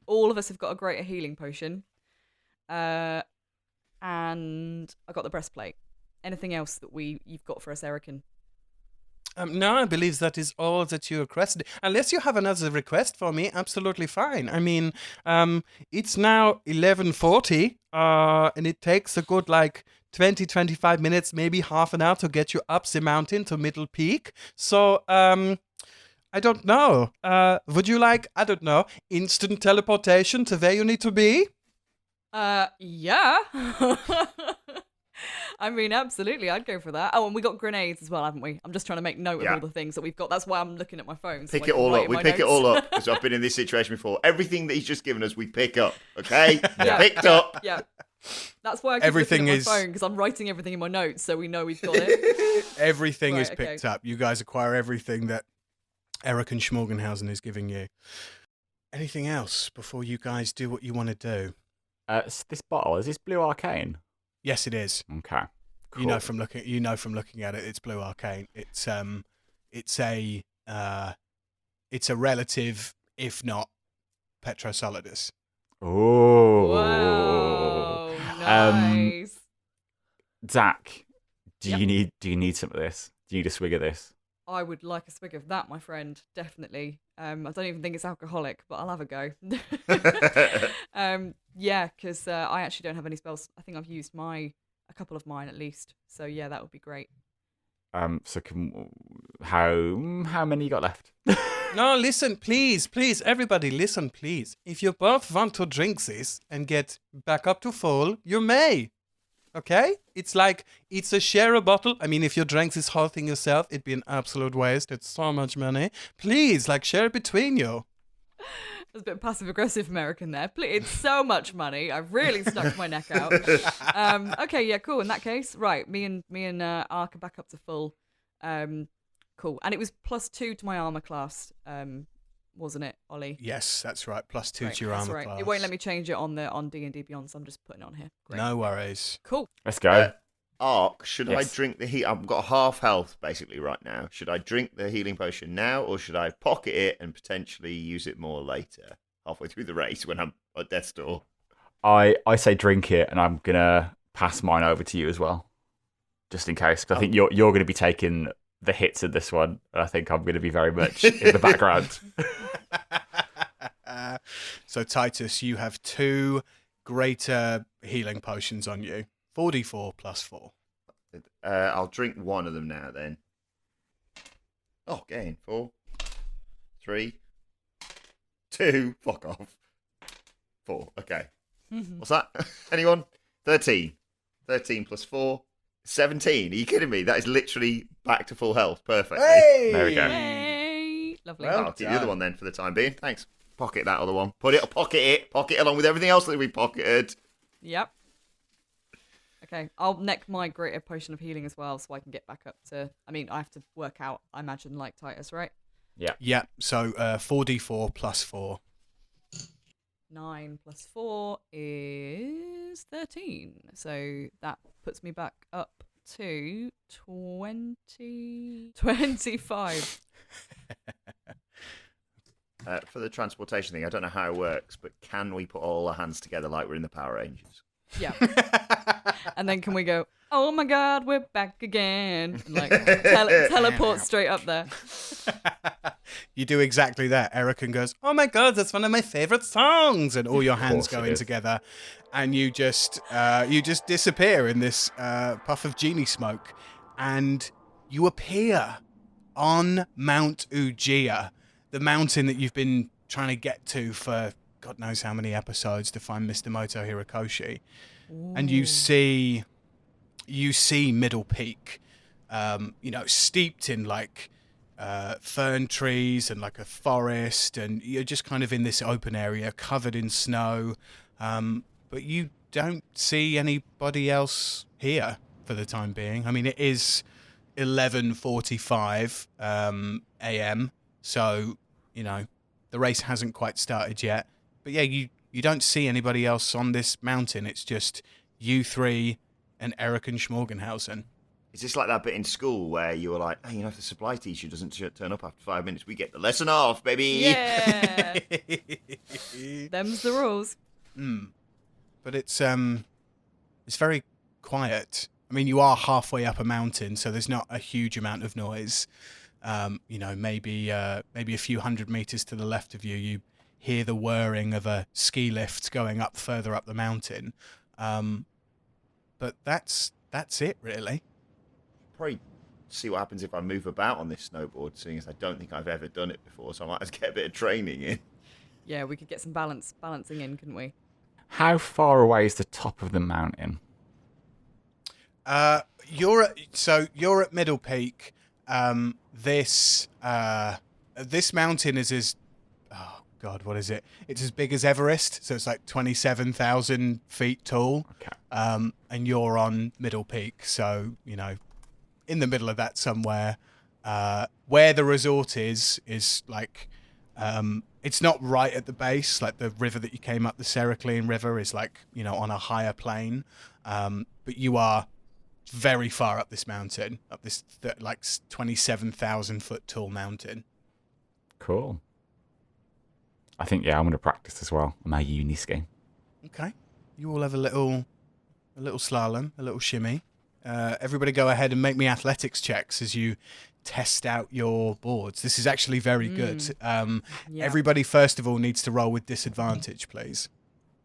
All of us have got a greater healing potion. And I got the breastplate. Anything else that you've got for us, Erican? No, I believe that is all that you requested. Unless you have another request for me, absolutely fine. I mean, it's now 11:40, and it takes a good 20, 25 minutes, maybe half an hour to get you up the mountain to Middle Peak. So, I don't know. Would you like, I don't know, instant teleportation to where you need to be? Yeah. I mean, absolutely, I'd go for that. Oh, and we got grenades as well, haven't we? I'm just trying to make note of all the things that we've got. That's why I'm looking at my phone. Pick it all up. We pick it all up because I've been in this situation before. Everything that he's just given us, we pick up. Okay, picked up. Yeah, that's why I keep looking at my phone, because I'm writing everything in my notes, so we know we've got it. Everything is picked up. You guys acquire everything that Erican Schmorgenhausen is giving you. Anything else before you guys do what you want to do? This bottle, is this blue arcane? Yes, it is. Okay. Cool. You know from looking at it, it's blue arcane. It's a relative, if not Petrosolidus. Oh. Whoa, nice. Zach, do you need some of this? Do you need a swig of this? I would like a swig of that, my friend. Definitely. I don't even think it's alcoholic, but I'll have a go. Yeah, because I actually don't have any spells. I think I've used a couple of mine at least. So yeah, that would be great. So how many you got left? No, listen, please, everybody, listen, please. If you both want to drink this and get back up to full, you may. Okay? It's a share a bottle. I mean, if you drank this whole thing yourself, it'd be an absolute waste. It's so much money. Please, share it between you. There's a bit of passive-aggressive American there. It's so much money. I've really stuck my neck out. Okay, yeah, cool. In that case, right, me and Aark are back up to full. Cool. And it was +2 to my armor class, wasn't it, Ollie? Yes, that's right. +2 to your armor class. It won't let me change it on D&D Beyond, so I'm just putting it on here. Great. No worries. Cool. Let's go. Aark, should I drink the heat? I've got half health basically right now. Should I drink the healing potion now, or should I pocket it and potentially use it more later, halfway through the race when I'm at death's door? I say drink it, and I'm gonna pass mine over to you as well, just in case. Because I think you're gonna be taking the hits in this one, and I think I'm gonna be very much in the background. So Titus, you have 2 greater healing potions on you. 4d4 + 4. I'll drink one of them now then. Oh, gain 4, 3, 2. Fuck off. 4. Okay. What's that? Anyone? 13. 13 + 4. 17. Are you kidding me? That is literally back to full health. Perfect. Hey! There we go. Hey! Lovely. Well I'll keep the other one then for the time being. Thanks. Pocket that other one. Pocket it along with everything else that we pocketed. Yep. Okay, I'll neck my greater potion of healing as well, so I can get back up to. I mean, I have to work out. I imagine like Titus, right? Yeah. So 4d4 + 4. 9 + 4 is 13. So that puts me back up to 25. For the transportation thing, I don't know how it works, but can we put all our hands together like we're in the Power Rangers? Yeah. And then can we go, oh my God, we're back again. And like teleport straight up there. You do exactly that. Erican goes, oh my God, that's one of my favorite songs. And all your hands go in together. And you just disappear in this puff of genie smoke. And you appear on Mount Ujiea, the mountain that you've been trying to get to for God knows how many episodes to find Mr. Moto Hirakoshi. Ooh. And you see Middle Peak, steeped in like fern trees and like a forest, and you're just kind of in this open area covered in snow, but you don't see anybody else here for the time being. I mean, it is 11:45 a.m., so the race hasn't quite started yet. But yeah, you don't see anybody else on this mountain. It's just you three and Eric and Schmorgenhausen. Is this like that bit in school where you were like, hey, if the supply teacher doesn't turn up after 5 minutes, we get the lesson off, baby? Yeah. Them's the rules. But it's very quiet. I mean, you are halfway up a mountain, so there's not a huge amount of noise. Maybe a few hundred meters to the left of you, you hear the whirring of a ski lift going up further up the mountain. But that's it, really. Probably see what happens if I move about on this snowboard, seeing as I don't think I've ever done it before, so I might just get a bit of training in. Yeah, we could get some balancing in, couldn't we? How far away is the top of the mountain? You're at Middle Peak. This mountain is as what is it? It's as big as Everest, so it's like 27,000 feet tall. Okay. And you're on Middle Peak, so in the middle of that somewhere. Where the resort is like, it's not right at the base. Like the river that you came up, the Seraclean River, is like on a higher plane. But you are very far up this mountain, up this like 27,000 foot tall mountain. Cool. I think I'm going to practice as well on my uni ski. Okay, you all have a little slalom, a little shimmy. Everybody, go ahead and make me athletics checks as you test out your boards. This is actually very good. Everybody, first of all, needs to roll with disadvantage, please.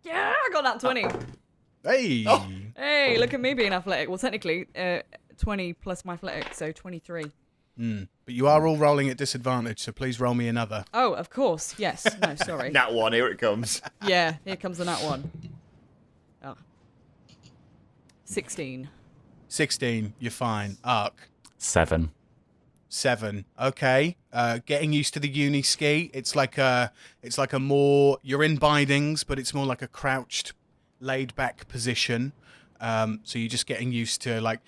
Yeah, I got that 20. Hey! Oh. Hey, look at me being athletic. Well, technically, 20 plus my athletic, so 23. But you are all rolling at disadvantage, so please roll me another. Oh, of course. Yes. No, sorry. Nat 1, here it comes. Yeah, here comes the nat 1. Oh. 16. 16, you're fine. Aark. 7. 7. Okay. Getting used to the uni ski. It's like a more, you're in bindings, but it's more like a crouched, laid back position. So you're just getting used to, like,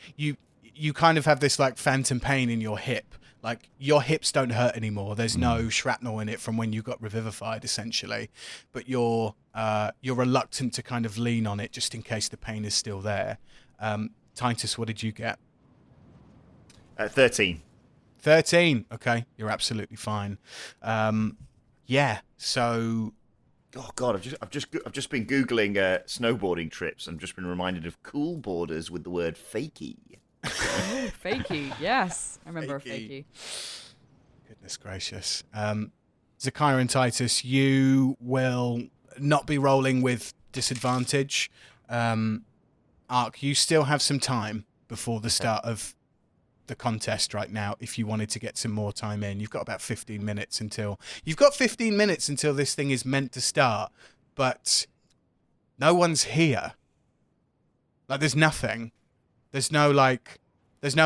you kind of have this like phantom pain in your hip. Like your hips don't hurt anymore. There's no shrapnel in it from when you got revivified, essentially. But you're reluctant to kind of lean on it just in case the pain is still there. Titus, what did you get? 13. 13. Okay, you're absolutely fine. So. Oh God, I've just been googling snowboarding trips and just been reminded of cool boarders with the word fakie. Oh, fakie, yes, I remember fakie. A fakie. Goodness gracious, Zakira and Titus, you will not be rolling with disadvantage. Aark, you still have some time before the start of the contest right now if you wanted to get some more time in. You've got about 15 minutes until this thing is meant to start, but no one's here. Like there's nothing. There's no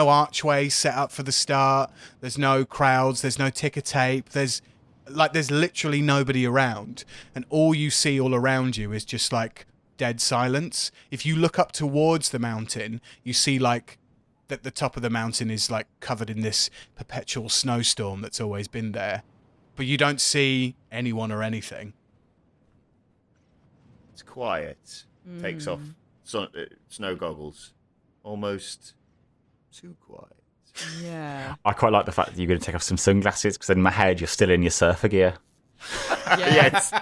archway set up for the start. There's no crowds, there's no ticker tape. There's literally nobody around, and all you see all around you is just like dead silence. If you look up towards the mountain, you see like that the top of the mountain is like covered in this perpetual snowstorm that's always been there, but you don't see anyone or anything. It's quiet. Takes off snow goggles. Almost too quiet. Yeah. I quite like the fact that you're going to take off some sunglasses because in my head you're still in your surfer gear. Yes.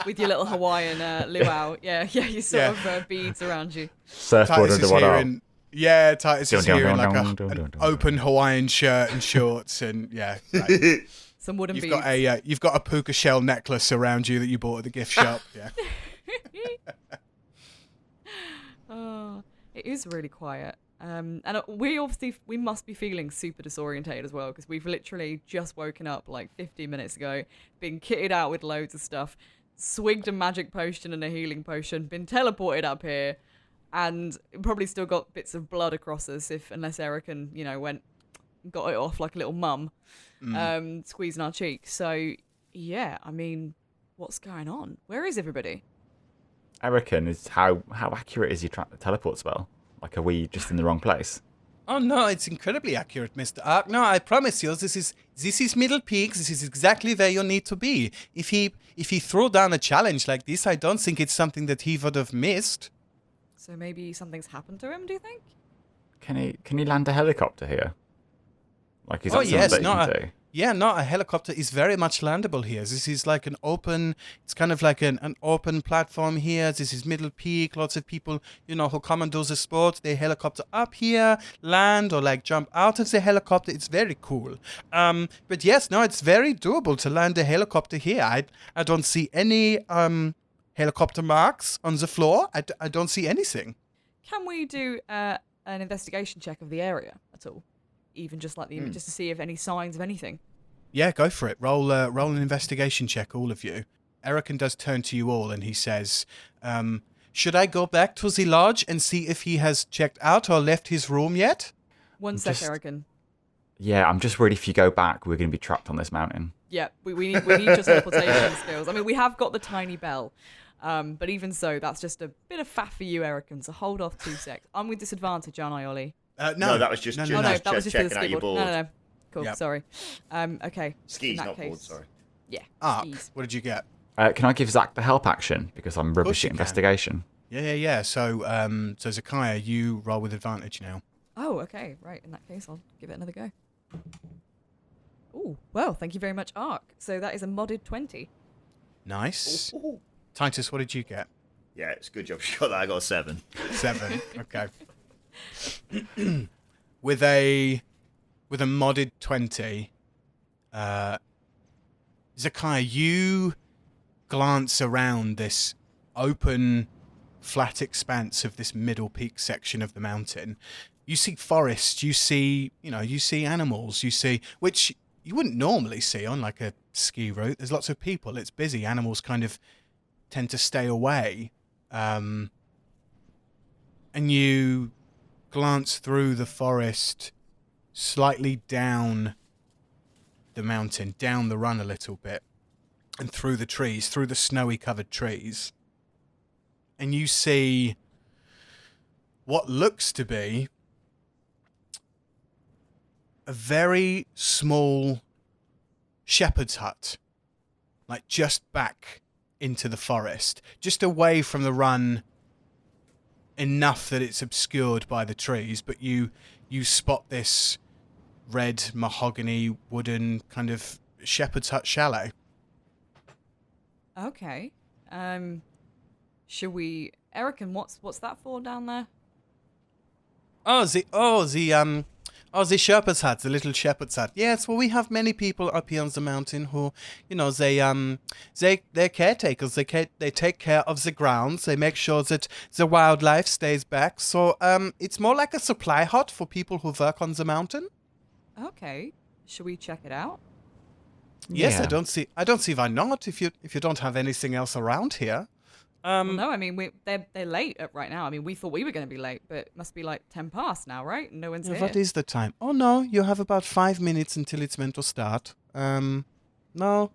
With your little Hawaiian luau. Yeah, you sort of beads around you. Surfboard Titus is under one here arm. Titus is here in like an open Hawaiian shirt and shorts, and right. Some wooden beads. You've got a puka shell necklace around you that you bought at the gift shop. Yeah. Oh, it is really quiet. And we must be feeling super disorientated as well, because we've literally just woken up like 15 minutes ago, been kitted out with loads of stuff, swigged a magic potion and a healing potion, been teleported up here, and probably still got bits of blood across us unless Erican, went and got it off like a little mum, squeezing our cheeks. So yeah, I mean, what's going on? Where is everybody? Erican, is how accurate is your teleport spell? Like, are we just in the wrong place? Oh no, it's incredibly accurate, Mr. Aark. No, I promise you, this is Middle Peak. This is exactly where you need to be. If he threw down a challenge like this, I don't think it's something that he would have missed. So maybe something's happened to him, do you think? Can he land a helicopter here? Like, is that something that he can do? Yeah, no, a helicopter is very much landable here. This is like it's kind of like an open platform here. This is Middle Peak. Lots of people, who come and do the sport, they helicopter up here, land, or like jump out of the helicopter. It's very cool. But yes, no, it's very doable to land a helicopter here. I don't see any helicopter marks on the floor. I don't see anything. Can we do an investigation check of the area at all? Even just like the image, just to see if any signs of anything. Yeah, go for it. Roll an investigation check, all of you. Erican does turn to you all and he says, should I go back to the lodge and see if he has checked out or left his room yet? One sec, Erican. Yeah, I'm just worried if you go back, we're going to be trapped on this mountain. Yeah, we need your teleportation skills. I mean, we have got the tiny bell. But even so, that's just a bit of faff for you, Erican, so hold off 2 secs. I'm with disadvantage, aren't I, Ollie? No, that was just that was just checking out your board. No. Cool, yep. Sorry. Okay. Skis, not board, sorry. Yeah, Aark, what did you get? Can I give Zach the help action? Because I'm rubbish at investigation. Yeah. So Zakaya, you roll with advantage now. Oh, okay. Right, in that case, I'll give it another go. Oh, well, thank you very much, Aark. So that is a modded 20. Nice. Ooh. Titus, what did you get? Yeah, it's a good job you got that. I got a 7. 7, okay. With a modded 20, Zakaya, you glance around this open, flat expanse of this Middle Peak section of the mountain. You see forest, you see animals, which you wouldn't normally see on like a ski route. There's lots of people, it's busy, animals kind of tend to stay away. And you glance through the forest, slightly down the mountain, down the run a little bit, and through the trees, through the snowy covered trees. And you see what looks to be a very small shepherd's hut, like just back into the forest, just away from the run enough that it's obscured by the trees, but you spot this red mahogany wooden kind of shepherd's hut chalet. Okay. Should we, Erican, what's that for down there? The shepherd's hut, the little shepherd's hut. Yes, well, we have many people up here on the mountain who, they're caretakers. They take care of the grounds. They make sure that the wildlife stays back. So, it's more like a supply hut for people who work on the mountain. Okay, should we check it out? Yes, Yeah. I don't see why not. If you don't have anything else around here. Well, no, I mean they're late right now. I mean, we thought we were going to be late, but it must be like 10 past now, right? No one's here. What is the time? Oh no, you have about 5 minutes until it's meant to start. No,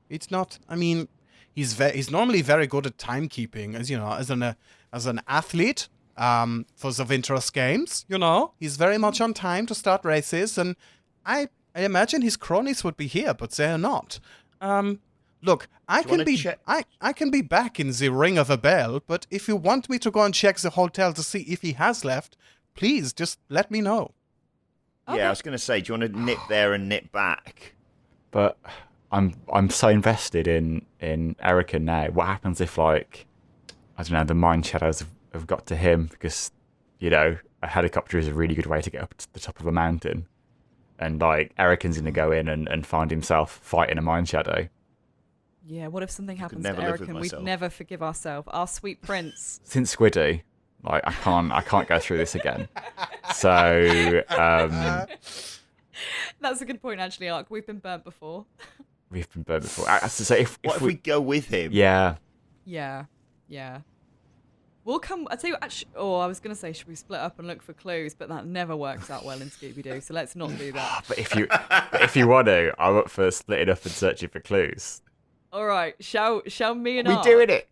it's not. I mean, he's normally very good at timekeeping, as an athlete. For the Winter's Games, he's very much on time to start races, and I imagine his cronies would be here, but they're not. Look, I can be back in the ring of a bell, but if you want me to go and check the hotel to see if he has left, please just let me know. Yeah, I was going to say, do you want to nip there and nip back? But I'm so invested in Erica now. What happens if, like, I don't know, the mind shadows have got to him? Because, you know, a helicopter is a really good way to get up to the top of a mountain. And, like, Erican's going to go in and find himself fighting a mind shadow. Yeah, what if something happens to Erican? We'd never forgive ourselves. Our sweet prince. Since Squiddy, like, I can't go through this again. So, that's a good point, actually, Aark. We've been burnt before. We've been burnt before. So if we go with him? Yeah. Yeah. We'll come. I tell you, actually. Oh, I was gonna say, should we split up and look for clues? But that never works out well in Scooby Doo. So let's not do that. But if you want to, I'm up for splitting up and searching for clues. All right. Shall me and We're Aark doing it.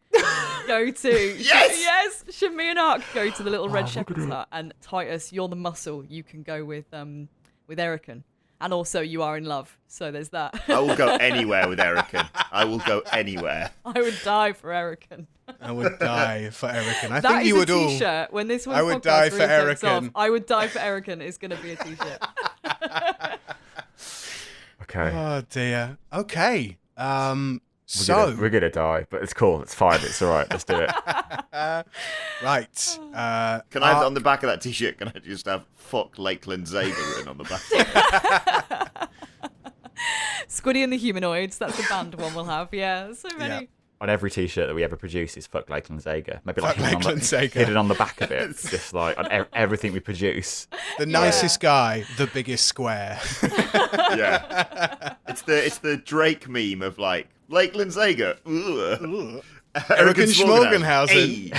go to Yes. Shall me and Aark go to the little red shepherd's hut? And Titus, you're the muscle. You can go with Erican. And also, you are in love, so there's that. I will go anywhere with Erican. I will go anywhere. I would die for Erican. I would die for Erican. I That think is you would a all. T-shirt. When this one I would die for takes off, Erican. I would die for Erican is going to be a T-shirt. Okay. Oh dear. Okay. We're gonna die, but it's cool. It's fine. It's all right. Let's do it. Right. Can I, on the back of that T-shirt, can I just have "fuck Lakeland Zager" written on the back? Squiddy and the Humanoids. That's the band one we'll have. Yeah, so many. Yeah. On every T-shirt that we ever produce is "fuck Lakeland Zager." Maybe Fuck like Lakeland Zager. hidden on the back of it. It's just like on everything we produce. The nicest guy, the biggest square. Yeah. It's the Drake meme of like Lakeland Zager. Erican Schmorgenhausen.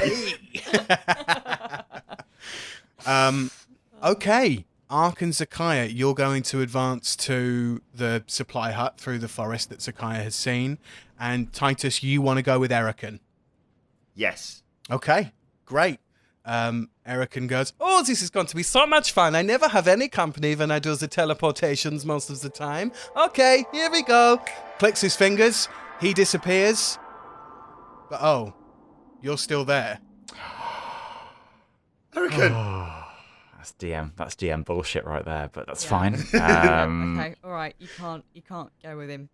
Hey. Okay. Aark and Zakaya, you're going to advance to the supply hut through the forest that Zakaya has seen. And Titus, you want to go with Erican. Yes. Okay, great. Erican goes, oh, this is going to be so much fun. I never have any company when I do the teleportations most of the time. Okay, here we go. Clicks his fingers. He disappears. But oh, you're still there. Erican. That's DM bullshit right there, but that's Yeah. fine. Okay, all right. You can't go with him.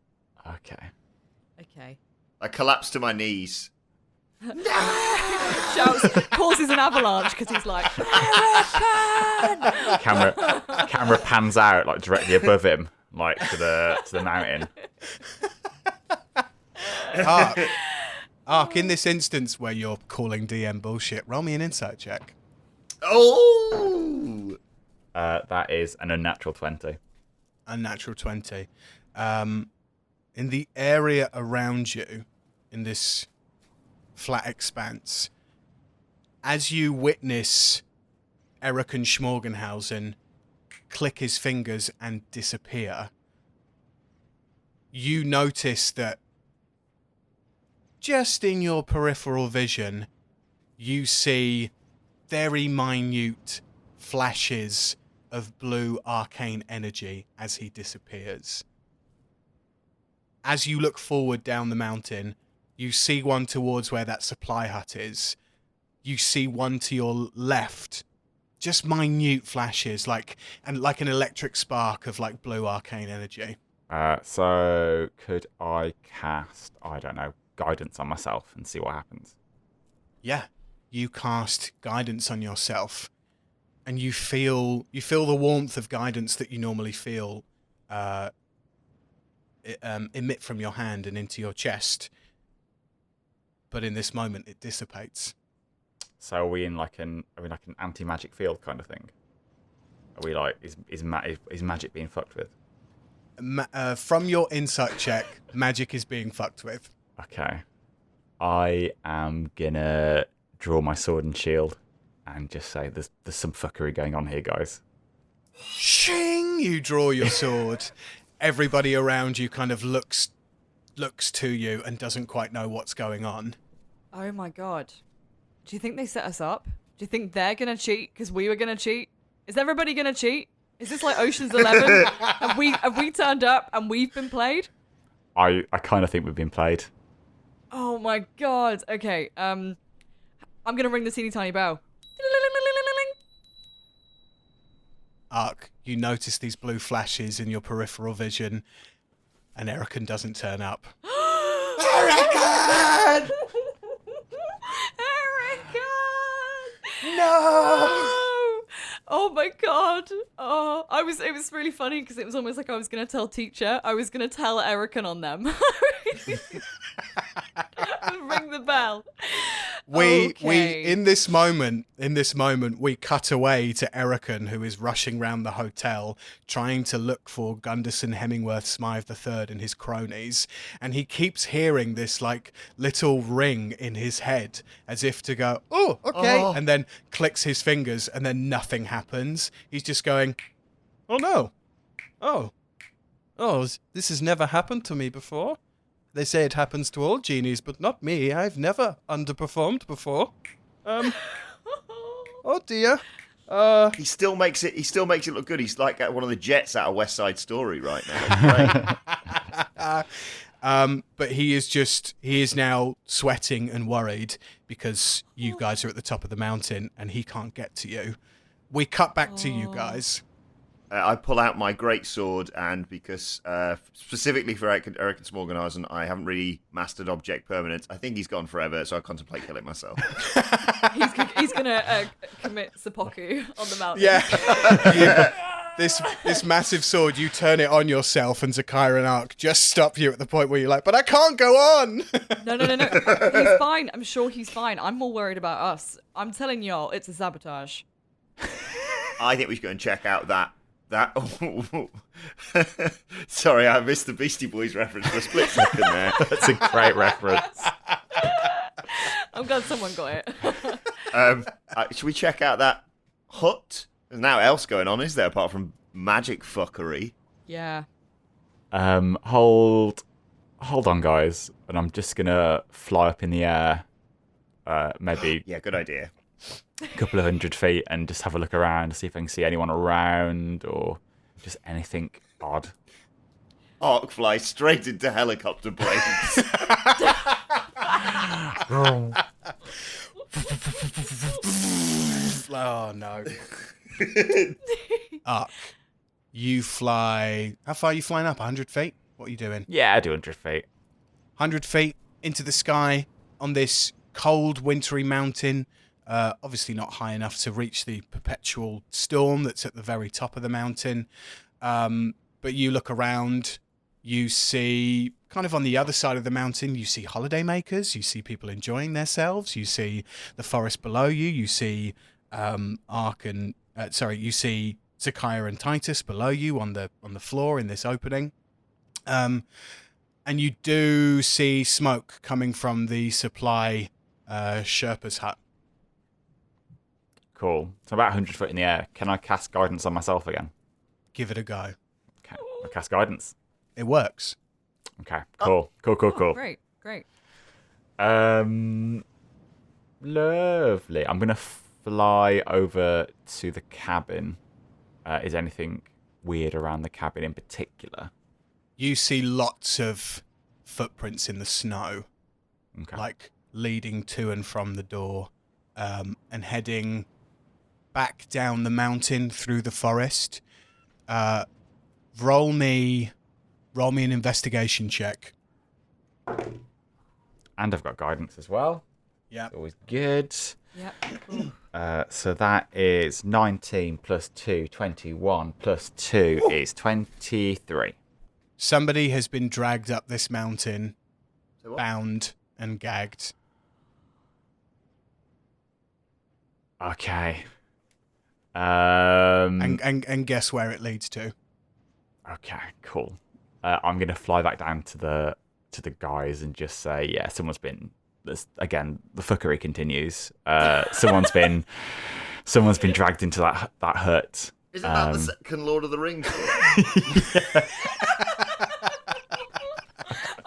Okay. Okay. I collapse to my knees. Shouts, causes an avalanche because he's like, Erican! Camera pans out like directly above him, like to the mountain. Aark, in this instance where you're calling DM bullshit, roll me an insight check. Oh! That is an unnatural 20. Unnatural 20. In the area around you, in this flat expanse, as you witness Erican Schmorgenhausen click his fingers and disappear, you notice that just in your peripheral vision, you see very minute flashes of blue arcane energy as he disappears. As you look forward down the mountain, you see one towards where that supply hut is. You see one to your left. Just minute flashes, like an electric spark of like blue arcane energy. So could I cast, I don't know, guidance on myself and see what happens? Yeah, you cast guidance on yourself, and you feel the warmth of guidance that you normally feel emit from your hand and into your chest. But in this moment, it dissipates. So are we in like an anti-magic field kind of thing? Are we like is magic being fucked with? From your insight check, magic is being fucked with. Okay, I am gonna draw my sword and shield and just say there's some fuckery going on here, guys. Shing! You draw your sword. Everybody around you kind of looks to you and doesn't quite know what's going on. Oh my god. Do you think they set us up? Do you think they're gonna cheat because we were gonna cheat? Is everybody gonna cheat? Is this like Ocean's 11? have we turned up and we've been played? I kind of think we've been played. Oh my god. Okay. I'm gonna ring the teeny tiny bell. Aark, you notice these blue flashes in your peripheral vision. and Erican doesn't turn up. Erican! Erican! No! Oh my god! Oh, it was really funny because it was almost like I was gonna tell teacher. I was gonna tell Erican on them. Ring the bell. We in this moment, we cut away to Erican, who is rushing round the hotel, trying to look for Gunderson Hemingworth Smythe III and his cronies, and he keeps hearing this like little ring in his head, as if to go, oh, okay, and then clicks his fingers, and then nothing happens. He's just going, oh no, oh, this has never happened to me before. They say it happens to all genies, but not me. I've never underperformed before. Oh dear. He still makes it look good. He's like one of the Jets out of West Side Story right now. But he is now sweating and worried because you guys are at the top of the mountain and he can't get to you. We cut back to you guys. I pull out my great sword, and because specifically for Eric Smorganhausen, I haven't really mastered object permanence. I think he's gone forever, so I contemplate killing myself. He's gonna commit seppuku on the mountain. Yeah. This massive sword, you turn it on yourself, and Zychia and Aark just stop you at the point where you're like, but I can't go on. No. He's fine. I'm sure he's fine. I'm more worried about us. I'm telling y'all, it's a sabotage. I think we should go and check out that. Sorry, I missed the Beastie Boys reference for a split second there. That's a great reference. I'm glad someone got it. Should we check out that hut? There's now else going on, is there, apart from magic fuckery? Yeah. Hold on, guys, and I'm just gonna fly up in the air. Maybe. Yeah, good idea. A couple of 100 feet and just have a look around to see if I can see anyone around or just anything odd. Aark flies straight into helicopter blades. Oh no. Aark, you fly. How far are you flying up? 100 feet? What are you doing? Yeah, I do 100 feet. 100 feet into the sky on this cold, wintry mountain. Obviously not high enough to reach the perpetual storm that's at the very top of the mountain. But you look around, you see kind of on the other side of the mountain, you see holidaymakers, you see people enjoying themselves, you see the forest below you, you see you see Zychia and Titus below you on the floor in this opening. And you do see smoke coming from the supply Sherpa's hut. Cool. So about 100 foot in the air. Can I cast guidance on myself again? Give it a go. Okay. I cast guidance. It works. Okay. Cool. Cool. Great. Lovely. I'm gonna fly over to the cabin. Is anything weird around the cabin in particular? You see lots of footprints in the snow, like leading to and from the door, and heading back down the mountain through the forest. Roll me an investigation check. And I've got guidance as well. Yeah. Always good. Yep. Cool. So that is 19 plus 2, 21 plus 2 is 23. Somebody has been dragged up this mountain, So bound and gagged. Okay. And guess where it leads to? Okay, cool. I'm gonna fly back down to the guys and just say, yeah, someone's been. Again, the fuckery continues. Someone's been dragged into that hut. Isn't that the second Lord of the Rings?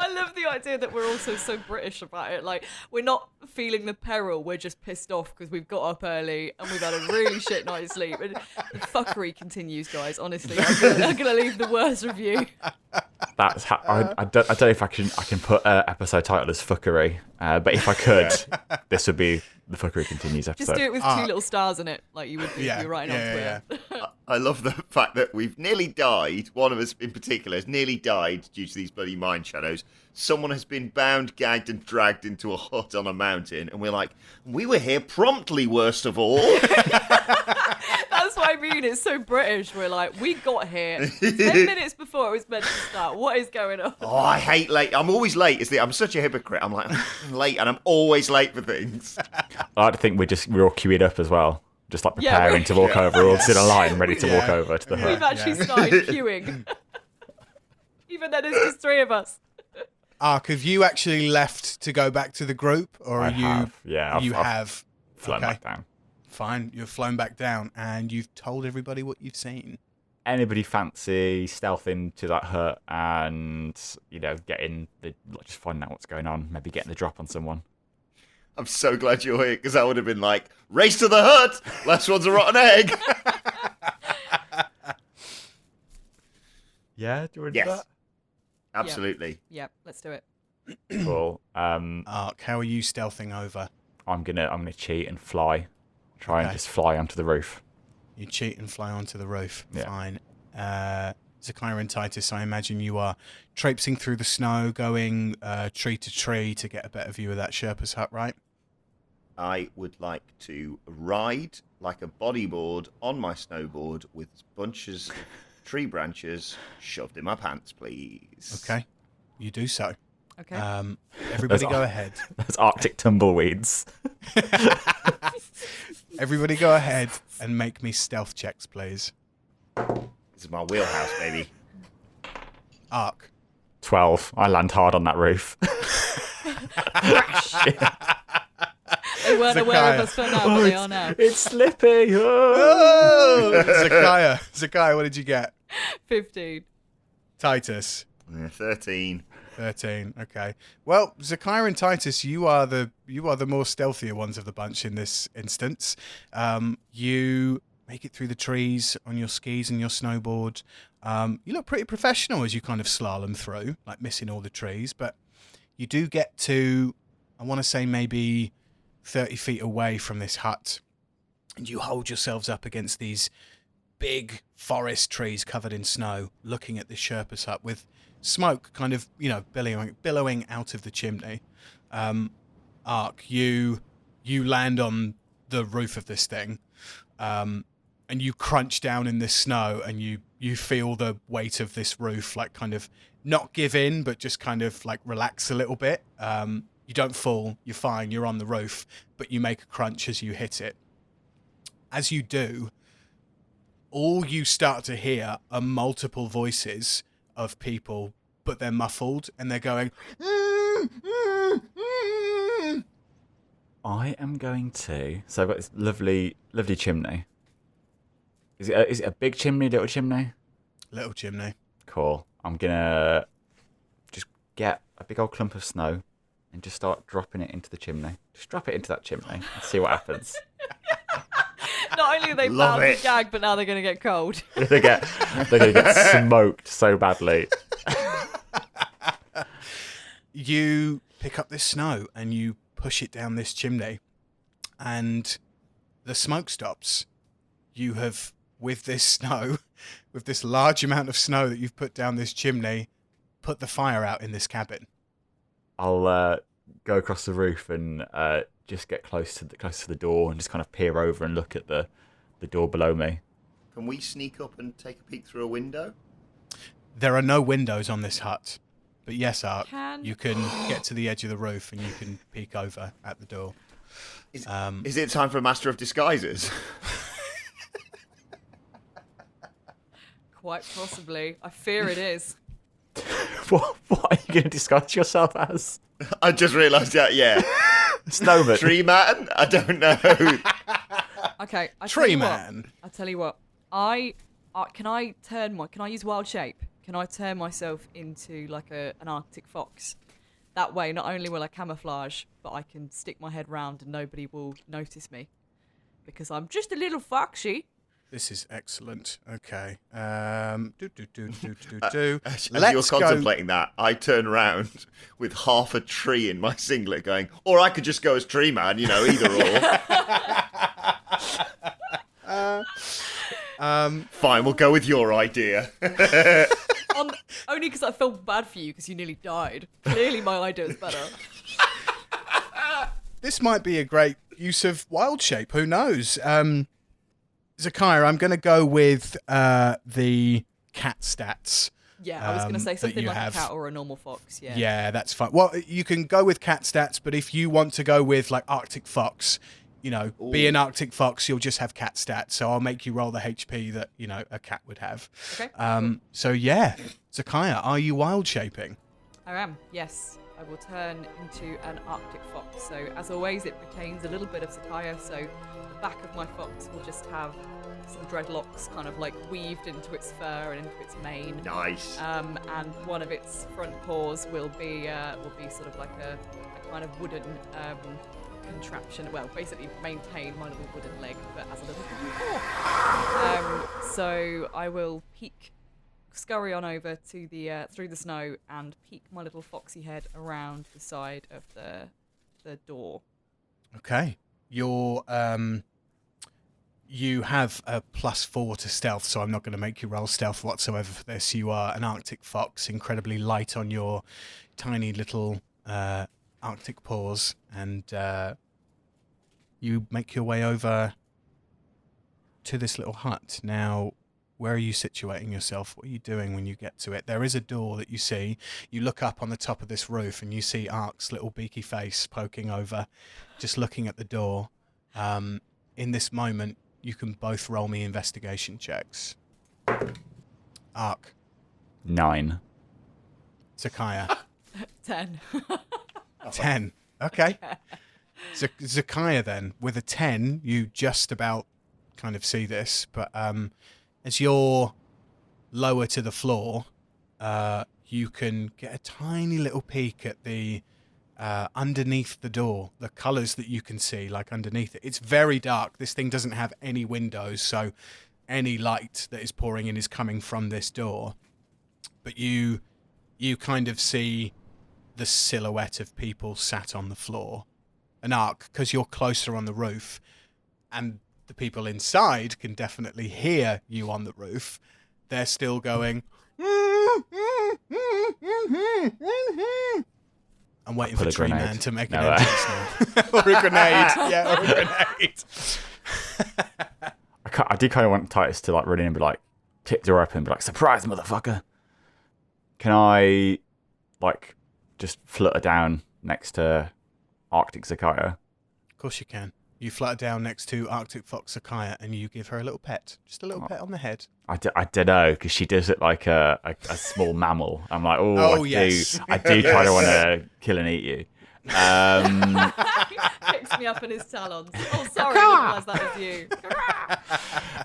I love the idea that we're also so British about it. Like, we're not feeling the peril, we're just pissed off because we've got up early and we've had a really shit night's sleep. And the fuckery continues, guys, honestly. I'm gonna leave the worst review. That's I don't know if I can put an episode title as fuckery, but if I could, this would be the fuckery continues episode. Just do it with 2 little stars in it, like you would do if you're writing on Twitter. I love the fact that we've nearly died. One of us in particular has nearly died due to these bloody mind shadows. Someone has been bound, gagged, and dragged into a hut on a mountain, and we're like, we were here promptly, worst of all. That's what I mean. It's so British. We're like, we got here 10 minutes before it was meant to start. What is going on? Oh, I hate late. I'm always late. I'm such a hypocrite. I'm like, I'm late, and I'm always late for things. I like to think we're all queued up as well. Just like preparing to walk over. We're all in a line, ready to walk over to the hut. We've actually started queuing. Even though there's just 3 of us. Aark, have you actually left to go back to the group, or I are you? have. Yeah, I've flown back down. Fine, you've flown back down, and you've told everybody what you've seen. Anybody fancy stealthing to that hut and just finding out what's going on? Maybe getting the drop on someone. I'm so glad you're here, because I would have been like, race to the hut! Last one's a rotten egg! Yeah, do you want to do that? Absolutely. Yep, let's do it. Cool. Aark, how are you stealthing over? I'm gonna cheat and fly. Try and just fly onto the roof. You cheat and fly onto the roof. Yeah. Fine. Zychira and Titus, I imagine you are traipsing through the snow, going tree to tree to get a better view of that Sherpa's hut, right? I would like to ride like a bodyboard on my snowboard with bunches of tree branches shoved in my pants, please. Okay, you do so. Okay. Everybody go ahead. That's Arctic tumbleweeds. Everybody go ahead and make me stealth checks, please. This is my wheelhouse, baby. Aark. 12. I land hard on that roof. They weren't aware of us for now, but they are now. It's slippy. Oh! Zychira, what did you get? 15. Titus. 13. 13. Okay. Well, Zychira and Titus, you are the more stealthier ones of the bunch in this instance. You make it through the trees on your skis and your snowboard. You look pretty professional as you kind of slalom through, like missing all the trees. But you do get to, I want to say maybe 30 feet away from this hut, and you hold yourselves up against these big forest trees covered in snow, looking at the Sherpa's hut with smoke kind of, billowing out of the chimney. Aark, you land on the roof of this thing, and you crunch down in this snow, and you feel the weight of this roof, like kind of not give in, but just kind of like relax a little bit. You don't fall, you're fine, you're on the roof, but you make a crunch as you hit it. As you do, all you start to hear are multiple voices of people, but they're muffled, and they're going... I am going to... So I've got this lovely chimney. Is it a big chimney, little chimney? Little chimney. Cool. I'm going to just get a big old clump of snow and just start dropping it into the chimney. Just drop it into that chimney and see what happens. Not only are they bound to gag, but now they're going to get cold. They're going to get smoked so badly. You pick up this snow and you push it down this chimney, and the smoke stops. You have, with this snow, with this large amount of snow that you've put down this chimney, put the fire out in this cabin. I'll go across the roof and just get close to the door and just kind of peer over and look at the door below me. Can we sneak up and take a peek through a window? There are no windows on this hut, but yes, Aark, you can get to the edge of the roof and you can peek over at the door. Is it time for a Master of Disguises? Quite possibly. I fear it is. What are you going to disguise yourself as? I just realised that, yeah. Snowman. Tree man? I don't know. Okay. Tree man. I tell you what. Can I use wild shape? Can I turn myself into like an Arctic fox? That way, not only will I camouflage, but I can stick my head round and nobody will notice me. Because I'm just a little foxy. This is excellent. Okay. As Let's you're contemplating that, I turn around with half a tree in my singlet going, or I could just go as Tree Man, either or. Fine, we'll go with your idea. Only because I felt bad for you because you nearly died. Clearly my idea is better. This might be a great use of wild shape. Who knows? Zakaya, I'm going to go with the cat stats. Yeah, I was going to say something like a cat or a normal fox. Yeah. Yeah, that's fine. Well, you can go with cat stats, but if you want to go with like Arctic fox, be an Arctic fox, you'll just have cat stats. So I'll make you roll the HP that a cat would have. Okay. So yeah, Zakaya, are you wild shaping? I am. Yes. I will turn into an Arctic fox. So as always, it retains a little bit of Zakaya. So the back of my fox will just have some dreadlocks kind of like weaved into its fur and into its mane. Nice. And one of its front paws will be sort of like a kind of wooden contraption. Well, basically maintain my little wooden leg, but as a little paw. So I will scurry on over to the through the snow and peek my little foxy head around the side of the door. Okay. You have a +4 to stealth, so I'm not going to make you roll stealth whatsoever for this. You are an Arctic fox, incredibly light on your tiny little Arctic paws, and you make your way over to this little hut. Now, where are you situating yourself? What are you doing when you get to it? There is a door that you see. You look up on the top of this roof and you see Aark's little beaky face poking over, just looking at the door. In this moment, you can both roll me investigation checks. Aark. 9. Zakaya. 10. 10. Okay. Zakaya then, with a 10, you just about kind of see this, but as you're lower to the floor, you can get a tiny little peek at the underneath the door, the colours that you can see, like underneath it. It's very dark. This thing doesn't have any windows, so any light that is pouring in is coming from this door. But you kind of see the silhouette of people sat on the floor. And Aark, because you're closer on the roof, and the people inside can definitely hear you on the roof, they're still going... I'm waiting for Tree Man to make an entrance now. Or a grenade. Yeah, or a grenade. I do kind of want Titus to run in and be like, tip the door open and be like, surprise, motherfucker. Can I, just flutter down next to Arctic Zakaya? Of course you can. You flutter down next to Arctic Fox Zakaya and you give her a little pet. Just a little pet on the head. I don't know, because she does it like a small mammal. I'm like, yes. I do kind of want to kill and eat you. Picks me up in his talons. Oh, sorry, I didn't realise that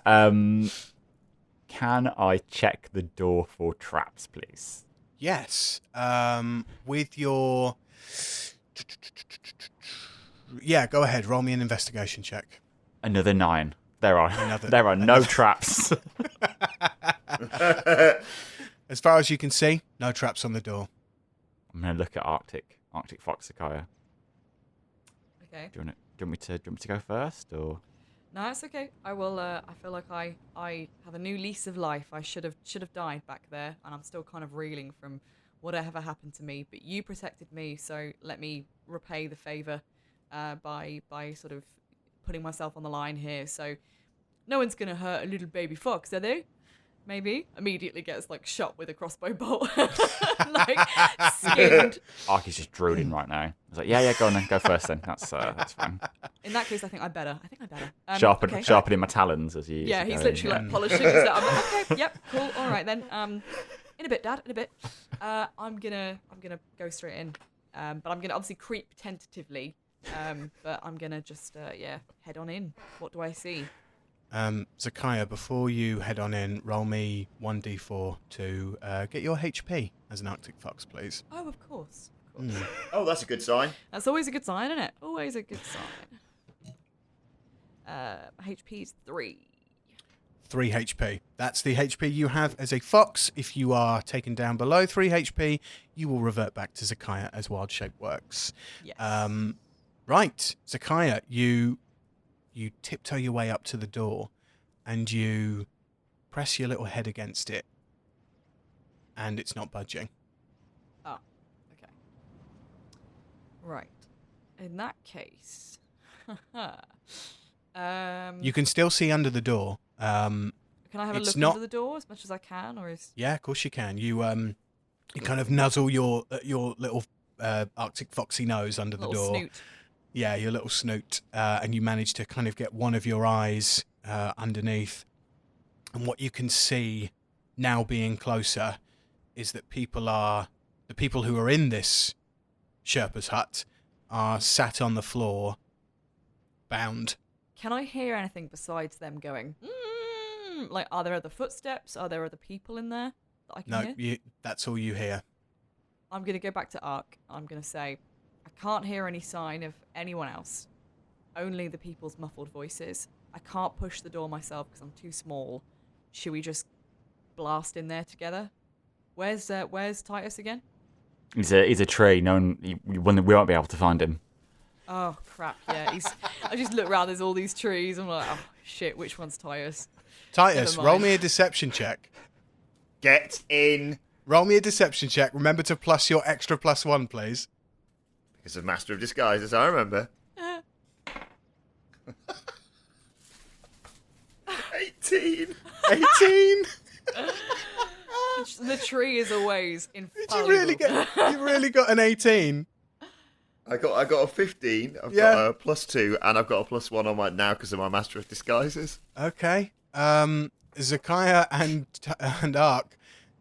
was you. Can I check the door for traps, please? Yes. With your... Yeah, go ahead. Roll me an investigation check. Another 9. There are no traps. As far as you can see, no traps on the door. I'm going to look at Arctic Fox Zakaya. Okay. Do you want me to go first, or? No, it's okay. I will. I feel like I have a new lease of life. I should have died back there, and I'm still kind of reeling from whatever happened to me. But you protected me, so let me repay the favor by sort of putting myself on the line here. So no one's gonna hurt a little baby fox, are they? Maybe. Immediately gets shot with a crossbow bolt, skinned. Aark is just drooling right now. I was like, yeah, go on then, go first then. That's fine. In that case, I think I better. Sharpening my talons as you. Yeah, he's literally polishing his. I'm like, okay, yep, cool, all right then. In a bit, Dad. In a bit. I'm gonna go straight in. But I'm gonna obviously creep tentatively. But I'm gonna just head on in. What do I see? Zakaya, before you head on in, roll me 1d4 to get your HP as an Arctic Fox, please. Oh, of course. Oh, that's a good sign. That's always a good sign, isn't it? Always a good sign. HP is 3. 3 HP. That's the HP you have as a fox. If you are taken down below 3 HP, you will revert back to Zakaya as wild shape works. Yes. Right, Zakaya, you tiptoe your way up to the door and you press your little head against it, and it's not budging. Oh, okay. Right. In that case, You can still see under the door. can I have a it's look not- under the door as much as I can, or is? Yeah, of course you can. You kind of nuzzle your little Arctic foxy nose under the Little door. snoot. Yeah, your little snoot, and you manage to kind of get one of your eyes underneath. And what you can see now, being closer, is that the people who are in this Sherpa's hut are sat on the floor, bound. Can I hear anything besides them going? Like, are there other footsteps? Are there other people in there that I can hear? That's all you hear. I'm gonna go back to Aark. I'm gonna say, I can't hear any sign of anyone else. Only the people's muffled voices. I can't push the door myself because I'm too small. Should we just blast in there together? Where's Titus again? He's a tree. We won't be able to find him. Oh crap! Yeah, I just look around. There's all these trees. I'm like, oh shit, which one's Titus? Titus, Never roll mind. me a deception check. Get in. Roll me a deception check. Remember to plus your extra +1, please. Because of Master of Disguises, I remember. 18. 18. The tree is always Did infallible. you really got an 18? I got a 15. I've Yeah. got a +2, and I've got a +1 on my now because of my Master of Disguises. Okay. Zakaya and Aark,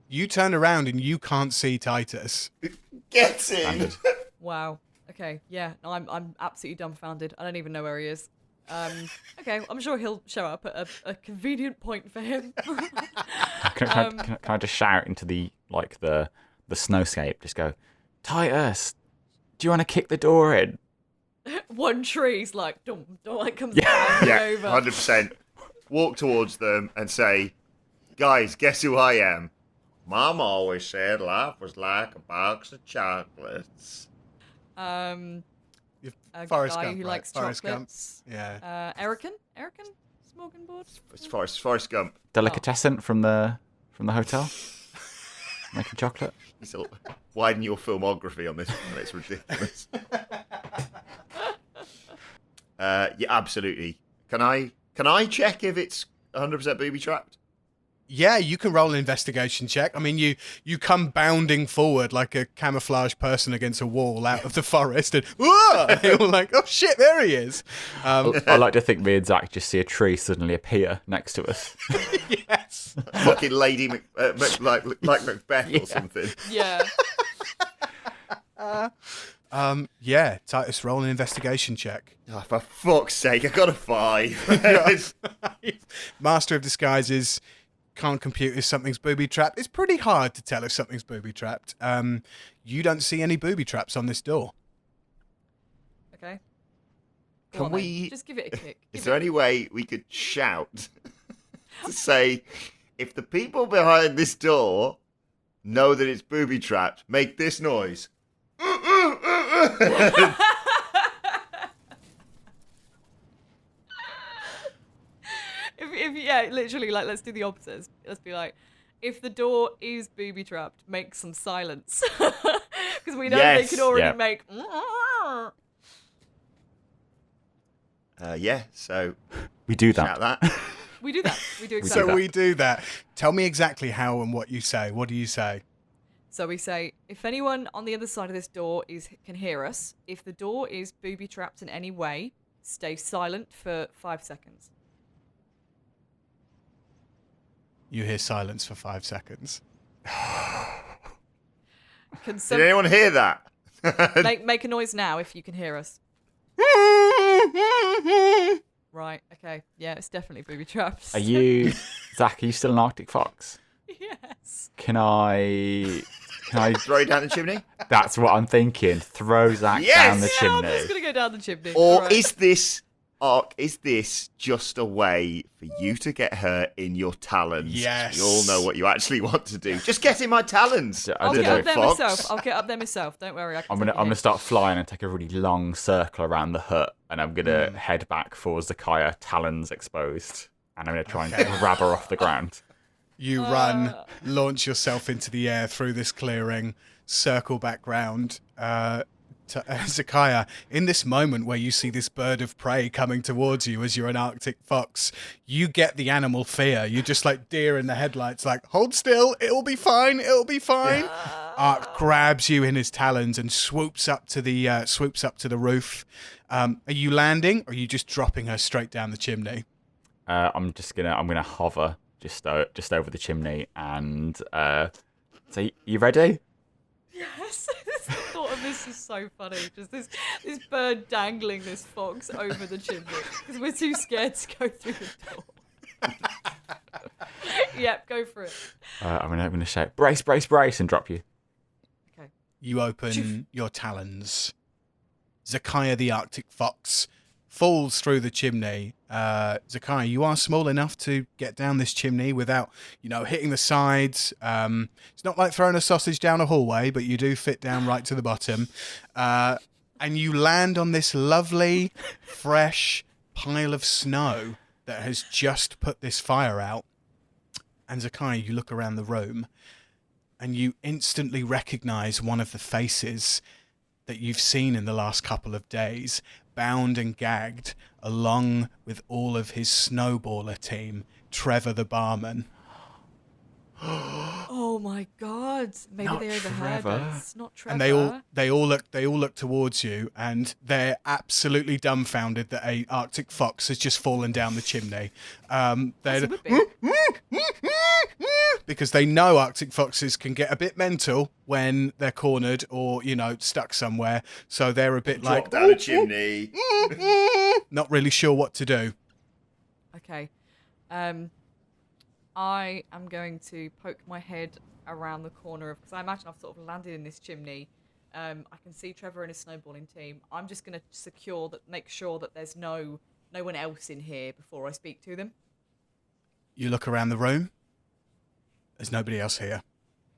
you turn around and you can't see Titus. Get in. Wow. Okay. Yeah. No, I'm absolutely dumbfounded. I don't even know where he is. Okay. I'm sure he'll show up at a convenient point for him. Can I just shout into the snowscape? Just go, Titus, do you want to kick the door in? One tree's like, don't like comes Yeah, bounding over. 100%. Walk towards them and say, guys, guess who I am? Mom always said life was like a box of chocolates. A Forrest guy Gump, who right? likes Forrest Gump. chocolates. Yeah. Erican Smorgasbord. It's Forrest Gump. Delicatessen from the hotel, making chocolate. So widen your filmography on this one. It's ridiculous. Yeah, absolutely. Can I check if it's 100% booby trapped? Yeah, you can roll an investigation check. I mean, you come bounding forward like a camouflage person against a wall out of the forest, and you're like, oh shit, there he is. I like to think me and Zach just see a tree suddenly appear next to us. Yes. Fucking Lady like Macbeth or something. Yeah. Yeah, Titus, roll an investigation check. Oh, for fuck's sake, I got a 5. Master of Disguises can't compute if something's booby trapped. It's pretty hard to tell if something's booby trapped. You don't see any booby traps on this door. Okay. Go Can on then. we- just give it a kick? Is there any way we could shout to say, if the people behind this door know that it's booby trapped, make this noise? If yeah, literally, like, let's do the opposites. Let's be like, if the door is booby trapped, make some silence, because we know Yes. they could already Yeah. make. Yeah, so We do shout that. that. We do that. We do exactly. So that. we do that. Tell me exactly how and what you say. What do you say? So we say, if anyone on the other side of this door can hear us, if the door is booby trapped in any way, stay silent for 5 seconds. You hear silence for 5 seconds. Can Did anyone hear that? make a noise now if you can hear us? Right. Okay. Yeah, it's definitely booby trapped. Are you, Zach? Are you still an Arctic fox? Yes. Can I? Throw it down the chimney? That's what I'm thinking. Throw Zach Yes! down the Yeah, I'm chimney. just gonna go down the chimney. Or Right. is this Aark, is this just a way for you to get her in your talons? Yes. We all know what you actually want to do. Just get in my talons. I'll get up there myself. I'll get up there myself. Don't worry. I'm gonna start flying and take a really long circle around the hut, and I'm gonna head back for Zacchaeus, talons exposed, and I'm gonna try and grab her off the ground. You run, launch yourself into the air through this clearing, circle back round. Zacchaeus, in this moment where you see this bird of prey coming towards you as you're an Arctic fox, you get the animal fear. You're just like deer in the headlights, like, hold still, it'll be fine, it'll be fine. Aark grabs you in his talons and swoops up to the roof. Are you landing, or are you just dropping her straight down the chimney? I'm gonna hover just over the chimney and so you ready? Yes. The thought of this is so funny. Just this bird dangling this fox over the chimney because we're too scared to go through the door. Yep, go for it. I'm gonna shout, brace, brace, brace, and drop you. Okay. You open your talons. Zacchaeus the Arctic fox falls through the chimney. Zacchaeus, you are small enough to get down this chimney without, hitting the sides. It's not like throwing a sausage down a hallway, but you do fit down right to the bottom. And you land on this lovely, fresh pile of snow that has just put this fire out. And Zacchaeus, you look around the room and you instantly recognize one of the faces that you've seen in the last couple of days, bound and gagged, along with all of his snowballer team, Trevor the barman. Oh my God! Maybe Not they overheard Trevor. us. Not Trevor. And they all look towards you, and they're absolutely dumbfounded that a Arctic fox has just fallen down the chimney. As it would be. Because they know Arctic foxes can get a bit mental when they're cornered or stuck somewhere. So they're a bit Drop down a chimney. not really sure what to do. Okay. I am going to poke my head around the corner because I imagine I've sort of landed in this chimney. I can see Trevor and his snowballing team. I'm just going to make sure that there's no one else in here before I speak to them. You look around the room. There's nobody else here.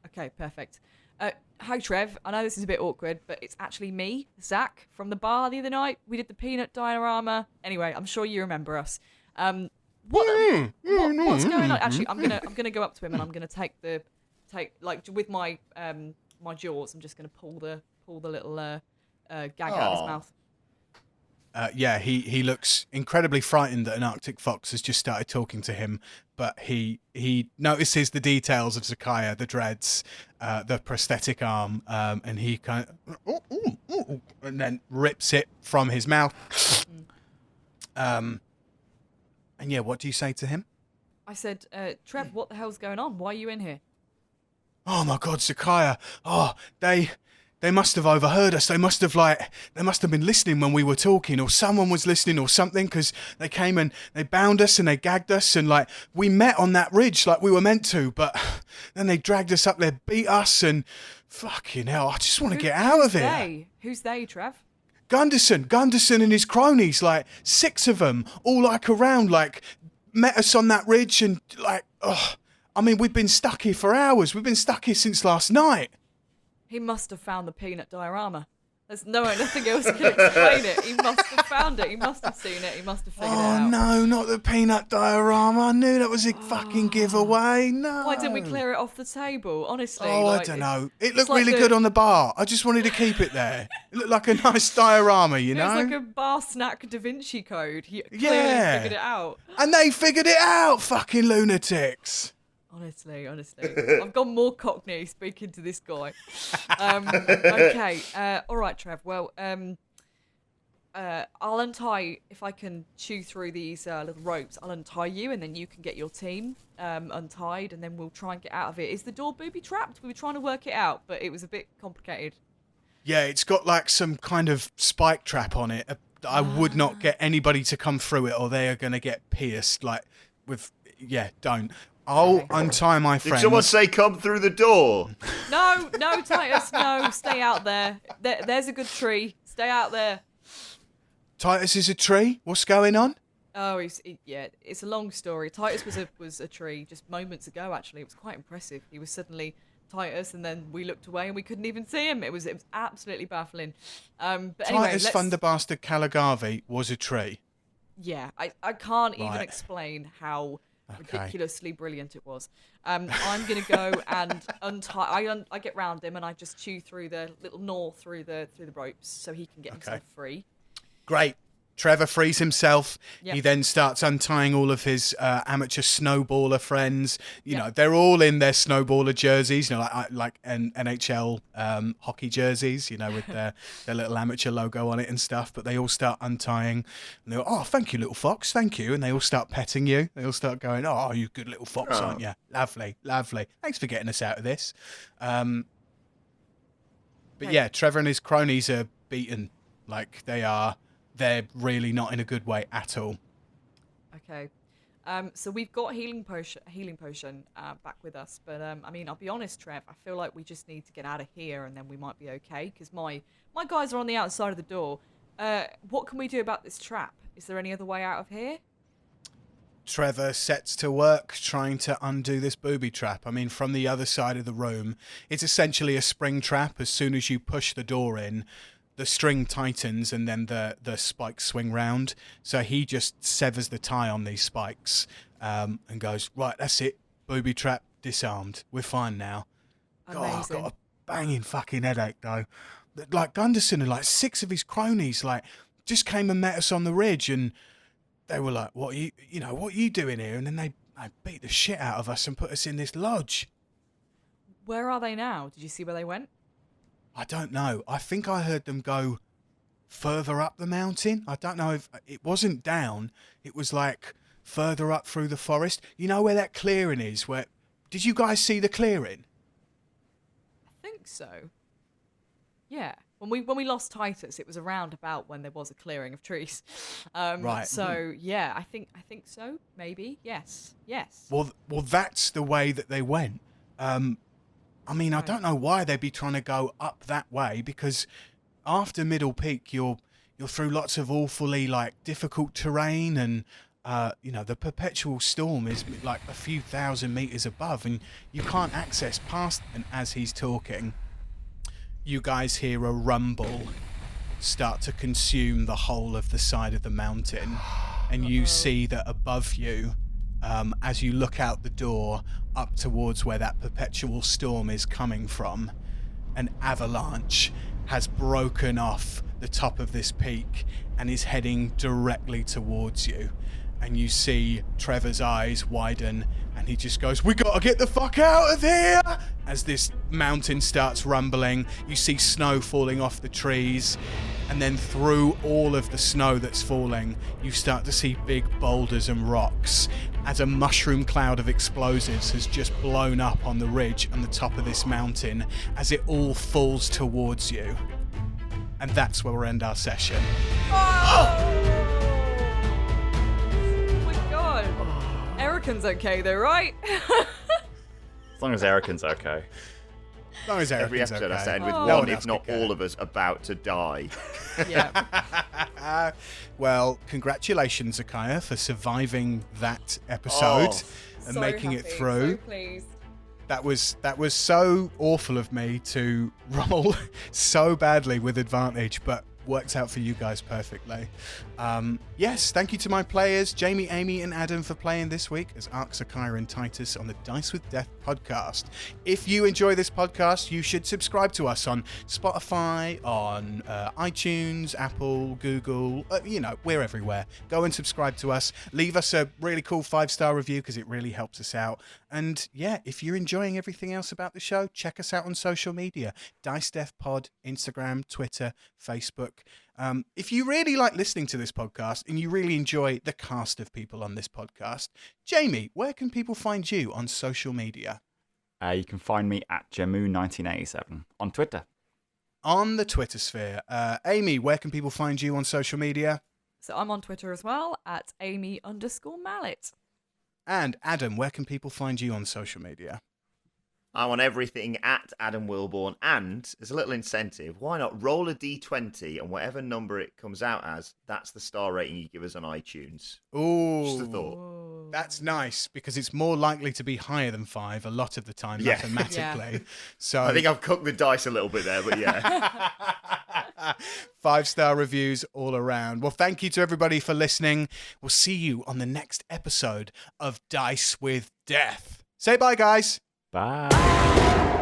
Okay, perfect. Hi, Trev. I know this is a bit awkward, but it's actually me, Zach, from the bar the other night. We did the peanut diorama. Anyway, I'm sure you remember us. What's going on? Actually, I'm gonna go up to him and I'm gonna take with my my jaws. I'm just gonna pull the little gag out of his mouth. He looks incredibly frightened that an Arctic fox has just started talking to him, but he notices the details of Zacchaeus, the dreads, the prosthetic arm, and he kind of and then rips it from his mouth. And yeah, what do you say to him? I said, Trev, what the hell's going on? Why are you in here? Oh my God, Zacchaeus! Oh, they must have overheard us. They must have been listening when we were talking, or someone was listening, or something. Because they came and they bound us and they gagged us, and we met on that ridge like we were meant to. But then they dragged us up there, beat us, and fucking hell! I just want to get out of here. Who's they, Trev? Gunderson and his cronies, 6 of them, all around, met us on that ridge, and we've been stuck here for hours. We've been stuck here since last night. He must have found the peanut diorama. There's nothing else can explain it. He must have found it. He must have seen it. He must have figured it out. Oh no, not the peanut diorama. I knew that was a fucking giveaway. No. Why didn't we clear it off the table? Honestly. I don't know. It looked really good on the bar. I just wanted to keep it there. It looked like a nice diorama, you know? It was like a bar snack Da Vinci Code. He clearly figured it out. And they figured it out, fucking lunatics. Honestly. I've gone more Cockney speaking to this guy. Okay. All right, Trev. Well, I'll untie, if I can chew through these little ropes, I'll untie you and then you can get your team untied and then we'll try and get out of it. Is the door booby-trapped? We were trying to work it out, but it was a bit complicated. Yeah, it's got some kind of spike trap on it. I would not get anybody to come through it or they are going to get pierced. Don't. I'll untie my friends. Did someone say come through the door? No, Titus, no. Stay out there. There's a good tree. Stay out there. Titus is a tree? What's going on? Oh, it's a long story. Titus was a tree just moments ago. Actually, it was quite impressive. He was suddenly Titus, and then we looked away and we couldn't even see him. It was absolutely baffling. But anyway, Titus Thunderbastard Caligavi was a tree. Yeah, I can't even explain how ridiculously brilliant it was. I'm gonna go and untie. I get round him and I just chew through the little gnaw through the ropes so he can get himself free. Great. Trevor frees himself. Yep. He then starts untying all of his amateur snowballer friends. You know, they're all in their snowballer jerseys, you know, like NHL hockey jerseys, you know, with their little amateur logo on it and stuff. But they all start untying. And they go, oh, thank you, little fox. Thank you. And they all start petting you. They all start going, oh, you good little fox, aren't you? Lovely, lovely. Thanks for getting us out of this. But yeah, Trevor and his cronies are beaten. Like, they're really not in a good way at all. Okay. So we've got healing potion back with us, but I mean, I'll be honest, Trev, I feel like we just need to get out of here and then we might be okay, because my guys are on the outside of the door. What can we do about this trap? Is there any other way out of here? Trevor sets to work trying to undo this booby trap. I mean, from the other side of the room, it's essentially a spring trap. As soon as you push the door in, the string tightens and then the spikes swing round. So he just severs the tie on these spikes and goes, right, that's it. Booby trap disarmed. We're fine now. God, I've got a banging fucking headache, though. Like, Gunderson and like 6 of his cronies, like, just came and met us on the ridge, and they were like, what are you doing here? And then they beat the shit out of us and put us in this lodge. Where are they now? Did you see where they went? I don't know. I think I heard them go further up the mountain. I don't know if it wasn't down. It was like further up through the forest. You know where that clearing is? Where did you guys see the clearing? I think so. Yeah. When we lost Titus, it was around about when there was a clearing of trees. Right. So yeah, I think so. Maybe. Yes. Well, that's the way that they went. I mean, I don't know why they'd be trying to go up that way, because after Middle Peak, you're through lots of awfully like difficult terrain, and the perpetual storm is like a few thousand meters above, and you can't access past. And as he's talking, you guys hear a rumble start to consume the whole of the side of the mountain, and you see that above you, as you look out the door up towards where that perpetual storm is coming from, an avalanche has broken off the top of this peak and is heading directly towards you. And you see Trevor's eyes widen, and he just goes, we gotta get the fuck out of here! As this mountain starts rumbling, you see snow falling off the trees, and then through all of the snow that's falling, you start to see big boulders and rocks, as a mushroom cloud of explosives has just blown up on the ridge on the top of this mountain as it all falls towards you. And that's where we'll end our session. Oh my god. Erican's okay though, right? As long as Erican's okay. As long as Erican's Every episode okay. has to end with one, if not all of us, about to die. Yeah. Well, congratulations, Zakaya, for surviving that episode and so making happy, it through. So pleased. That was so awful of me to roll so badly with advantage, but worked out for you guys perfectly. Yes, thank you to my players, Jamie, Amy, and Adam, for playing this week as Aark, Zakaya, and Titus on the Dice with Death podcast. If you enjoy this podcast, you should subscribe to us on Spotify, on iTunes, Apple, Google, we're everywhere. Go and subscribe to us. Leave us a really cool 5-star review, because it really helps us out. And yeah, if you're enjoying everything else about the show, check us out on social media. Dice Death Pod, Instagram, Twitter, Facebook. If you really like listening to this podcast and you really enjoy the cast of people on this podcast, Jamie, where can people find you on social media? You can find me at Jamu1987 on Twitter. On the Twitter sphere. Amy, where can people find you on social media? So I'm on Twitter as well at Amy_Mallet. And Adam, where can people find you on social media? I want everything at Adam Wilborn, and as a little incentive, why not roll a d20 and whatever number it comes out as, that's the star rating you give us on iTunes. Ooh, just a thought. That's nice because it's more likely to be higher than 5 a lot of the time mathematically. So I think I've cooked the dice a little bit there, but yeah. 5-star reviews all around. Well, thank you to everybody for listening. We'll see you on the next episode of Dice with Death. Say bye, guys. Bye.